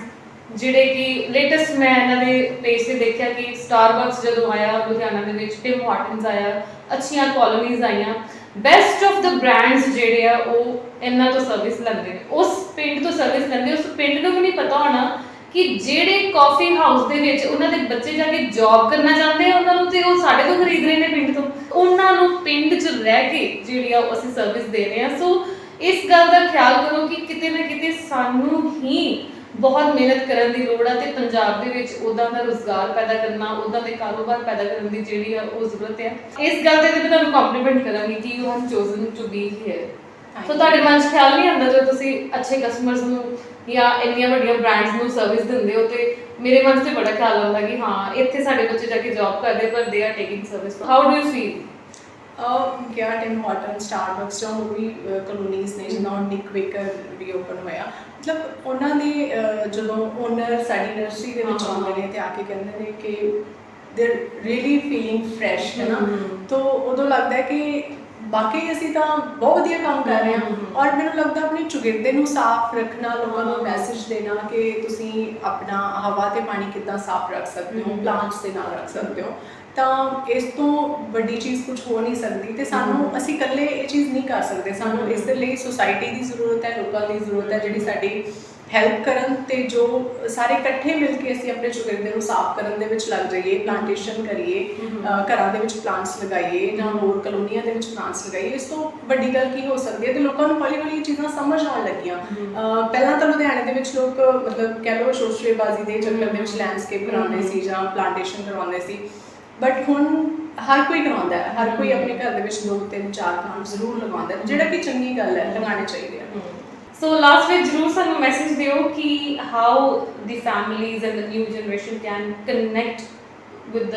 ਜਿਹੜੇ ਕਿ ਲੇਟੈਸਟ ਮੈਂ ਇਹਨਾਂ ਦੇ ਪੇਜ ਤੇ ਦੇਖਿਆ ਕਿ ਸਟਾਰਬਕਸ ਜਦੋਂ ਆਇਆ ਲੁਧਿਆਣਾ ਦੇ ਵਿੱਚ, ਟਿਮ ਹਾਰਟਨਸ ਆਇਆ, ਅੱਛੀਆਂ ਕਾਲੋਨੀਜ਼ ਆਈਆਂ, ਬੈਸਟ ਆਫ ਦ ਬ੍ਰਾਂਡਸ ਜਿਹੜੇ ਆ ਉਹ ਇਹਨਾਂ ਤੋਂ ਸਰਵਿਸ ਲੈਂਦੇ ਨੇ, ਉਸ ਪਿੰਡ ਤੋਂ ਸਰਵਿਸ ਲੈਂਦੇ। ਉਸ ਪਿੰਡ ਨੂੰ ਵੀ ਨਹੀਂ ਪਤਾ ਹੋਣਾ ਕਿ ਜਿਹੜੇ ਕਾਫੀ ਹਾਊਸ ਦੇ ਵਿੱਚ ਉਹਨਾਂ ਦੇ ਬੱਚੇ ਜਾ ਕੇ ਜੌਬ ਕਰਨਾ ਚਾਹੁੰਦੇ ਆ, ਉਹਨਾਂ ਨੂੰ ਤੇ ਉਹ ਸਾਡੇ ਤੋਂ ਖਰੀਦ ਰਹੇ ਨੇ ਪਿੰਡ ਤੋਂ, ਉਹਨਾਂ ਨੂੰ ਪਿੰਡ 'ਚ ਰਹਿ ਕੇ ਜਿਹੜੀ ਆ ਉਹ ਅਸੀਂ ਸਰਵਿਸ ਦੇ ਰਹੇ ਹਾਂ। ਸੋ ਇਸ ਗੱਲ ਦਾ ਖਿਆਲ ਕਰੋ ਕਿ ਕਿਤੇ ਨਾ ਕਿਤੇ ਸਾਨੂੰ ਹੀ ਬਹੁਤ ਮਿਹਨਤ ਕਰਨ ਦੀ ਲੋੜ ਆ ਤੇ ਪੰਜਾਬ ਦੇ ਵਿੱਚ ਉੱਦਾਂ ਦਾ ਰੁਜ਼ਗਾਰ ਪੈਦਾ ਕਰਨਾ, ਉੱਦਾਂ ਦੇ ਕਾਰੋਬਾਰ ਪੈਦਾ ਕਰਨ ਦੀ ਜਿਹੜੀ ਆ ਉਹ ਜ਼ਰੂਰਤ ਹੈ। ਇਸ ਗੱਲ ਤੇ ਮੈਂ ਤੁਹਾਨੂੰ ਕੰਪਲੀਮੈਂਟ ਕਰਾਂਗੀ ਕਿ you have chosen to be here. So ਤੁਹਾਡੇ ਮਨ 'ਚ ਖਿਆਲ ਨਹੀਂ ਆਉਂਦਾ ਜਦੋਂ ਤੁਸੀਂ ਅੱਛੇ ਕਸਟਮਰਸ ਨੂੰ ਜਾਂ ਇੰਨੀਆਂ ਵੱਡੀਆਂ ਬ੍ਰਾਂਡਸ ਨੂੰ ਸਰਵਿਸ ਦਿੰਦੇ ਹੋ, ਤੇ ਮੇਰੇ ਮਨ 'ਚ ਬੜਾ ਖਿਆਲ ਆਉਂਦਾ ਕਿ ਹਾਂ ਇੱਥੇ ਸਾਡੇ ਬੱਚੇ ਜਾ ਕੇ ਜੌਬ ਕਰਦੇ ਪਰ they are taking service. How do you feel? ਗਿਆ ਟਿਮ ਹਾਰਟਨ, ਸਟਾਰਬਕਸ ਜਾਂ ਹੋਰ ਵੀ ਕਲੋਨੀਜ਼ ਨੇ ਜਿੱਦਾਂ ਨਿਕ ਬੇਕਰ ਵੀ ਓਪਨ ਹੋਇਆ, ਮਤਲਬ ਉਹਨਾਂ ਦੇ ਜਦੋਂ ਓਨਰ ਸਾਡੀ ਨਰਸਰੀ ਦੇ ਵਿੱਚ ਆਉਂਦੇ ਨੇ ਤੇ ਆ ਕੇ ਕਹਿੰਦੇ ਨੇ ਕਿ they are really feeling fresh, ਹੈ ਨਾ, ਤਾਂ ਉਦੋਂ ਲੱਗਦਾ ਹੈ ਕਿ ਬਾਕੀ ਅਸੀਂ ਤਾਂ ਬਹੁਤ ਵਧੀਆ ਕੰਮ ਕਰ ਰਹੇ ਹਾਂ। ਔਰ ਮੈਨੂੰ ਲੱਗਦਾ ਆਪਣੇ ਚੁਗਿਰਦੇ ਨੂੰ ਸਾਫ਼ ਰੱਖਣਾ, ਲੋਕਾਂ ਨੂੰ ਮੈਸੇਜ ਦੇਣਾ ਕਿ ਤੁਸੀਂ ਆਪਣਾ ਹਵਾ ਤੇ ਪਾਣੀ ਕਿੱਦਾਂ ਸਾਫ਼ ਰੱਖ ਸਕਦੇ ਹੋ, ਪਲਾਂਟਸ ਦੇ ਨਾਲ ਰੱਖ ਸਕਦੇ ਹੋ, ਤਾਂ ਇਸ ਤੋਂ ਵੱਡੀ ਚੀਜ਼ ਕੁਝ ਹੋ ਨਹੀਂ ਸਕਦੀ। ਤੇ ਸਾਨੂੰ ਅਸੀਂ ਇਕੱਲੇ ਇਹ ਚੀਜ਼ ਨਹੀਂ ਕਰ ਸਕਦੇ, ਸਾਨੂੰ ਇਸ ਦੇ ਲਈ ਸੁਸਾਇਟੀ ਦੀ ਜ਼ਰੂਰਤ ਹੈ, ਲੋਕਾਂ ਦੀ ਜ਼ਰੂਰਤ ਹੈ ਜਿਹੜੀ ਸਾਡੀ ਹੈਲਪ ਕਰਨ, ਤੇ ਜੋ ਸਾਰੇ ਇਕੱਠੇ ਮਿਲ ਕੇ ਅਸੀਂ ਆਪਣੇ ਚੁਗਿਰਦੇ ਨੂੰ ਸਾਫ਼ ਕਰਨ ਦੇ ਵਿੱਚ ਲੱਗ ਜਾਈਏ, ਪਲਾਂਟੇਸ਼ਨ ਕਰੀਏ, ਘਰਾਂ ਦੇ ਵਿੱਚ ਪਲਾਂਟਸ ਲਗਾਈਏ ਜਾਂ ਹੋਰ ਕਲੋਨੀਆਂ ਦੇ ਵਿੱਚ ਪਲਾਂਟਸ ਲਗਾਈਏ। ਇਸ ਤੋਂ ਵੱਡੀ ਗੱਲ ਕੀ ਹੋ ਸਕਦੀ ਹੈ? ਤੇ ਲੋਕਾਂ ਨੂੰ ਹੌਲੀ ਹੌਲੀ ਇਹ ਚੀਜ਼ਾਂ ਸਮਝ ਆਉਣ ਲੱਗੀਆਂ। ਪਹਿਲਾਂ ਤਾਂ ਲੁਧਿਆਣੇ ਦੇ ਵਿੱਚ ਲੋਕ ਮਤਲਬ ਕਹਿ ਲਓ ਸ਼ੋਸ਼ੇਬਾਜ਼ੀ ਦੇ ਚੱਕਰ ਦੇ ਵਿੱਚ ਲੈਂਡਸਕੇਪ ਕਰਾਉਂਦੇ ਸੀ ਜਾਂ ਪਲਾਂਟੇਸ਼ਨ ਕਰਵਾਉਂਦੇ ਸੀ, ਬਟ ਹੁਣ ਹਰ ਕੋਈ ਕਰਵਾਉਂਦਾ ਹੈ, ਹਰ ਕੋਈ ਆਪਣੇ ਘਰ ਦੇ ਵਿੱਚ 2, 3, 4 ਪਲਾਂਟ ਜ਼ਰੂਰ ਲਗਾਉਂਦਾ ਹੈ, ਜਿਹੜਾ ਕਿ ਚੰਗੀ ਗੱਲ ਹੈ, ਲਗਾਉਣੇ ਚਾਹੀਦੇ ਆ। ਸੋ ਲਾਸਟ ਵਿੱਚ ਜ਼ਰੂਰ ਸਾਨੂੰ ਮੈਸੇਜ ਦਿਓ ਕਿ how the families and the new generation can connect with the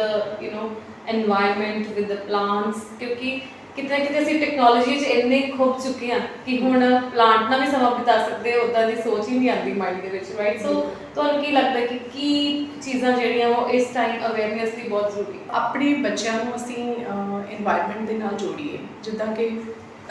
environment, with the plants, ਕਿਉਂਕਿ ਕਿਤੇ ਨਾ ਕਿਤੇ ਅਸੀਂ ਟੈਕਨੋਲੋਜੀ 'ਚ ਇੰਨੇ ਖੁੱਭ ਚੁੱਕੇ ਹਾਂ ਕਿ ਹੁਣ ਪਲਾਂਟ ਨਾਲ ਵੀ ਸਮਾਂ ਬਿਤਾ ਸਕਦੇ ਹੋ, ਉੱਦਾਂ ਦੀ ਸੋਚ ਹੀ ਨਹੀਂ ਆਉਂਦੀ ਮਾਈਂਡ ਦੇ ਵਿੱਚ, ਰਾਈਟ? ਸੋ ਤੁਹਾਨੂੰ ਕੀ ਲੱਗਦਾ ਕਿ ਕੀ ਚੀਜ਼ਾਂ ਜਿਹੜੀਆਂ ਉਹ ਇਸ ਟਾਈਮ ਅਵੇਅਰਨੈਸ ਦੀ ਬਹੁਤ ਜ਼ਰੂਰੀ? ਆਪਣੇ ਬੱਚਿਆਂ ਨੂੰ ਅਸੀਂ ਇਨਵਾਇਰਨਮੈਂਟ ਦੇ ਨਾਲ ਜੋੜੀਏ। ਜਿੱਦਾਂ ਕਿ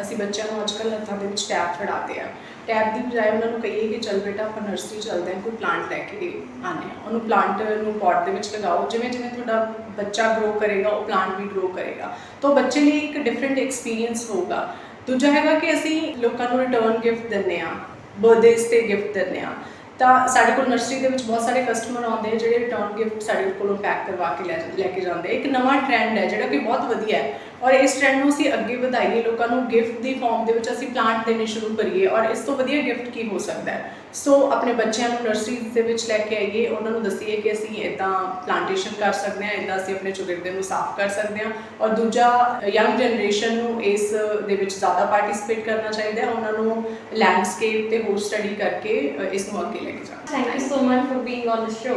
ਅਸੀਂ ਬੱਚਿਆਂ ਨੂੰ ਅੱਜ ਕੱਲ੍ਹ ਹੱਥਾਂ ਦੇ ਵਿੱਚ ਟੈਬ ਫੜਾਉਂਦੇ ਆ, ਟੈਬ ਦੀ ਬਜਾਏ ਉਹਨਾਂ ਨੂੰ ਕਹੀਏ ਕਿ ਚੱਲ ਬੇਟਾ ਆਪਾਂ ਨਰਸਰੀ ਚੱਲਦੇ ਹਾਂ, ਕੋਈ ਪਲਾਂਟ ਲੈ ਕੇ ਆਉਂਦੇ ਹਾਂ, ਉਹਨੂੰ ਪਲਾਂਟ ਨੂੰ ਪੌਟ ਦੇ ਵਿੱਚ ਲਗਾਓ। ਜਿਵੇਂ ਜਿਵੇਂ ਤੁਹਾਡਾ ਬੱਚਾ ਗਰੋ ਕਰੇਗਾ ਉਹ ਪਲਾਂਟ ਵੀ ਗਰੋ ਕਰੇਗਾ, ਤਾਂ ਬੱਚੇ ਲਈ ਇੱਕ ਡਿਫਰੈਂਟ ਐਕਸਪੀਰੀਅੰਸ ਹੋਊਗਾ। ਦੂਜਾ ਹੈਗਾ ਕਿ ਅਸੀਂ ਲੋਕਾਂ ਨੂੰ ਰਿਟਰਨ ਗਿਫਟ ਦਿੰਦੇ ਹਾਂ, ਬਰਥਡੇਜ਼ 'ਤੇ ਗਿਫਟ ਦਿੰਦੇ ਹਾਂ, ਤਾਂ ਸਾਡੇ ਕੋਲ ਨਰਸਰੀ ਦੇ ਵਿੱਚ ਬਹੁਤ ਸਾਰੇ ਕਸਟਮਰ ਆਉਂਦੇ ਆ ਜਿਹੜੇ ਰਿਟਰਨ ਗਿਫਟ ਸਾਡੇ ਕੋਲੋਂ ਪੈਕ ਕਰਵਾ ਕੇ ਲੈ ਕੇ ਜਾਂਦੇ। ਇੱਕ ਨਵਾਂ ਟ੍ਰੈਂਡ ਹੈ ਜਿਹੜਾ ਕਿ ਬਹੁਤ ਵਧੀਆ ਹੈ, ਔਰ ਇਸ ਟ੍ਰੈਂਡ ਨੂੰ ਅਸੀਂ ਅੱਗੇ ਵਧਾਈਏ, ਲੋਕਾਂ ਨੂੰ ਗਿਫਟ ਦੀ ਫਾਰਮ ਦੇ ਵਿੱਚ ਅਸੀਂ ਪਲਾਂਟ ਦੇਣੇ ਸ਼ੁਰੂ ਕਰੀਏ। ਔਰ ਇਸ ਤੋਂ ਵਧੀਆ ਗਿਫਟ ਕੀ ਹੋ ਸਕਦਾ ਹੈ? ਸੋ ਆਪਣੇ ਬੱਚਿਆਂ ਨੂੰ ਨਰਸਰੀ ਦੇ ਵਿੱਚ ਲੈ ਕੇ ਆਈਏ, ਉਹਨਾਂ ਨੂੰ ਦੱਸੀਏ ਕਿ ਅਸੀਂ ਇੱਦਾਂ ਪਲਾਂਟੇਸ਼ਨ ਕਰ ਸਕਦੇ ਹਾਂ, ਇੱਦਾਂ ਅਸੀਂ ਆਪਣੇ ਚੁਗਿਰਦੇ ਨੂੰ ਸਾਫ਼ ਕਰ ਸਕਦੇ ਹਾਂ। ਔਰ ਦੂਜਾ, ਯੰਗ ਜਨਰੇਸ਼ਨ ਨੂੰ ਇਸ ਦੇ ਵਿੱਚ ਜ਼ਿਆਦਾ ਪਾਰਟਿਸਿਪੇਟ ਕਰਨਾ ਚਾਹੀਦਾ ਹੈ, ਉਹਨਾਂ ਨੂੰ ਲੈਂਡਸਕੇਪ ਤੇ ਹੋਰ ਸਟੱਡੀ ਕਰਕੇ ਇਸ ਨੂੰ ਅੱਗੇ ਲੈ ਕੇ ਜਾਣਾ। Thank you so much for being on the show.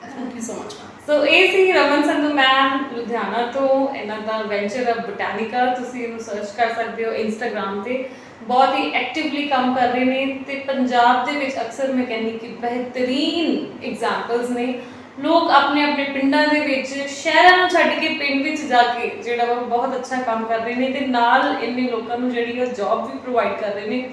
Thank you so much. So ਇਹ ਸੀ ਰਮਨ ਸੰਧੂ ਮੈਮ ਲੁਧਿਆਣਾ ਤੋਂ। ਇਹਨਾਂ ਦਾ ਵੈਂਚਰ ਹੈ ਬੋਟੈਨਿਕਾ, ਤੁਸੀਂ ਇਹਨੂੰ ਸਰਚ ਕਰ ਸਕਦੇ ਹੋ ਇੰਸਟਾਗ੍ਰਾਮ ਤੇ। ਬਹੁਤ ਹੀ ਐਕਟਿਵਲੀ ਕੰਮ ਕਰ ਰਹੇ ਨੇ ਤੇ ਪੰਜਾਬ ਦੇ ਵਿੱਚ ਅਕਸਰ ਮੈਂ ਕਹਿੰਦੀ ਕਿ ਬਿਹਤਰੀਨ ਐਗਜ਼ਾਮਪਲਸ ਨੇ। ਲੋਕ ਆਪਣੇ ਆਪਣੇ ਪਿੰਡਾਂ ਦੇ ਵਿੱਚ, ਸ਼ਹਿਰਾਂ ਨੂੰ ਛੱਡ ਕੇ ਪਿੰਡ ਵਿੱਚ ਜਾ ਕੇ ਜਿਹੜਾ ਵਾ ਬਹੁਤ ਅੱਛਾ ਕੰਮ ਕਰ ਰਹੇ ਨੇ ਤੇ ਨਾਲ ਇੰਨੇ ਲੋਕਾਂ ਨੂੰ ਜਿਹੜੀ ਉਹ ਜੌਬ ਵੀ ਪ੍ਰੋਵਾਈਡ ਕਰ ਰਹੇ ਨੇ।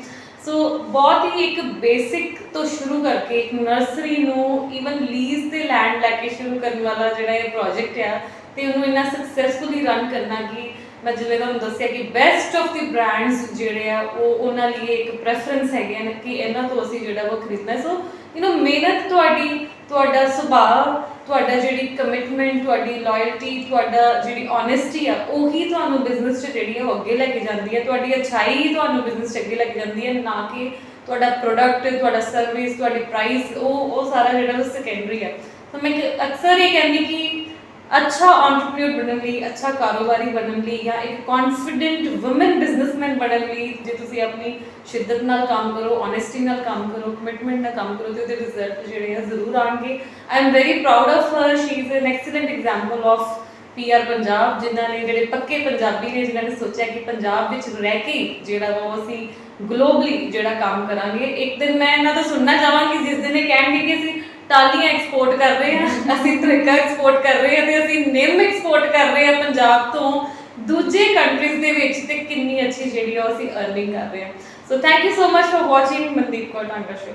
ਸੋ ਬਹੁਤ ਹੀ ਇੱਕ ਬੇਸਿਕ ਤੋਂ ਸ਼ੁਰੂ ਕਰਕੇ ਇੱਕ ਨਰਸਰੀ ਨੂੰ ਈਵਨ ਲੀਜ਼ ਤੇ ਲੈਂਡ ਲੈ ਕੇ ਸ਼ੁਰੂ ਕਰਨ ਵਾਲਾ ਜਿਹੜਾ ਇਹ ਪ੍ਰੋਜੈਕਟ ਆ ਤੇ ਉਹਨੂੰ ਇੰਨਾ ਸਕਸੈਸਫੁਲੀ ਰਨ ਕਰਨਾ ਕਿ ਮੈਂ ਜਿਵੇਂ ਤੁਹਾਨੂੰ ਦੱਸਿਆ ਕਿ ਬੈਸਟ ਆਫ ਦੀ ਬ੍ਰਾਂਡਸ ਜਿਹੜੇ ਆ ਉਹ ਉਹਨਾਂ ਲਈ ਇੱਕ ਪ੍ਰੈਫਰੈਂਸ ਹੈਗੇ ਨੇ ਕਿ ਇਹਨਾਂ ਤੋਂ ਅਸੀਂ ਜਿਹੜਾ ਉਹ ਖਰੀਦਣਾ। ਸੋ ਮਿਹਨਤ ਤੁਹਾਡੀ, ਤੁਹਾਡਾ ਸੁਭਾਅ, ਤੁਹਾਡਾ ਜਿਹੜੀ ਕਮਿਟਮੈਂਟ, ਤੁਹਾਡੀ ਲਾਇਲਟੀ, ਤੁਹਾਡਾ ਜਿਹੜੀ ਓਨੈਸਟੀ ਆ ਉਹੀ ਤੁਹਾਨੂੰ ਬਿਜ਼ਨਸ 'ਚ ਜਿਹੜੀ ਆ ਉਹ ਅੱਗੇ ਲੈ ਕੇ ਜਾਂਦੀ ਹੈ। ਤੁਹਾਡੀ ਅੱਛਾਈ ਹੀ ਤੁਹਾਨੂੰ ਬਿਜ਼ਨਸ 'ਚ ਅੱਗੇ ਲੈ ਕੇ ਜਾਂਦੀ ਹੈ, ਨਾ ਕਿ ਤੁਹਾਡਾ ਪ੍ਰੋਡਕਟ, ਤੁਹਾਡਾ ਸਰਵਿਸ, ਤੁਹਾਡੀ ਪ੍ਰਾਈਸ, ਉਹ ਸਾਰਾ ਜਿਹੜਾ ਉਹ ਸੈਕੰਡਰੀ ਹੈ। ਤਾਂ ਮੈਂ ਅਕਸਰ ਇਹ ਕਹਿੰਦੀ ਕਿ ਅੱਛਾ ਐਂਟਰਪ੍ਰੀਨਿਓਰ ਬਣਨ ਲਈ, ਅੱਛਾ ਕਾਰੋਬਾਰੀ ਬਣਨ ਲਈ ਜਾਂ ਇੱਕ ਕੌਨਫੀਡੈਂਟ ਵੂਮਨ ਬਿਜ਼ਨਸਮੈਨ ਬਣਨ ਲਈ ਜੇ ਤੁਸੀਂ ਆਪਣੀ ਸ਼ਿੱਦਤ ਨਾਲ ਕੰਮ ਕਰੋ, ਓਨੈਸਟੀ ਨਾਲ ਕੰਮ ਕਰੋ, ਕਮਿਟਮੈਂਟ ਨਾਲ ਕੰਮ ਕਰੋ ਤੇ ਉਹਦੇ ਰਿਜ਼ਲਟ ਜਿਹੜੇ ਆ ਜ਼ਰੂਰ ਆਉਣਗੇ। I am very proud of her. She is an excellent example of PR Punjab, ਜਿਨ੍ਹਾਂ ਨੇ ਜਿਹੜੇ ਪੱਕੇ ਪੰਜਾਬੀ ਨੇ, ਜਿਨ੍ਹਾਂ ਨੇ ਸੋਚਿਆ ਕਿ ਪੰਜਾਬ ਵਿੱਚ ਰਹਿ ਕੇ ਜਿਹੜਾ ਵਾ ਉਹ ਅਸੀਂ ਗਲੋਬਲੀ ਜਿਹੜਾ ਕੰਮ ਕਰਾਂਗੇ। ਇੱਕ ਦਿਨ ਮੈਂ ਇਹਨਾਂ ਤੋਂ ਸੁਣਨਾ ਚਾਹਾਂਗੀ ਜਿਸ ਦਿਨ ਇਹ ਕਹਿਣਗੇ ਕਿ ਅਸੀਂ ਟਾਲੀਆਂ ਐਕਸਪੋਰਟ ਕਰ ਰਹੇ ਹਾਂ, ਅਸੀਂ ਤਰੀਕਾ ਐਕਸਪੋਰਟ ਕਰ ਰਹੇ ਹਾਂ ਤੇ ਅਸੀਂ ਨਿੰਮ ਐਕਸਪੋਰਟ ਕਰ ਰਹੇ ਹਾਂ ਪੰਜਾਬ ਤੋਂ ਦੂਜੇ ਕੰਟਰੀਜ਼ ਦੇ ਵਿੱਚ, ਤੇ ਕਿੰਨੀ ਅੱਛੀ ਜਿਹੜੀ ਉਹ ਅਸੀਂ ਅਰਨਿੰਗ ਕਰ ਰਹੇ ਹਾਂ। So thank you so much for watching Mandeep Kaur Tanga show.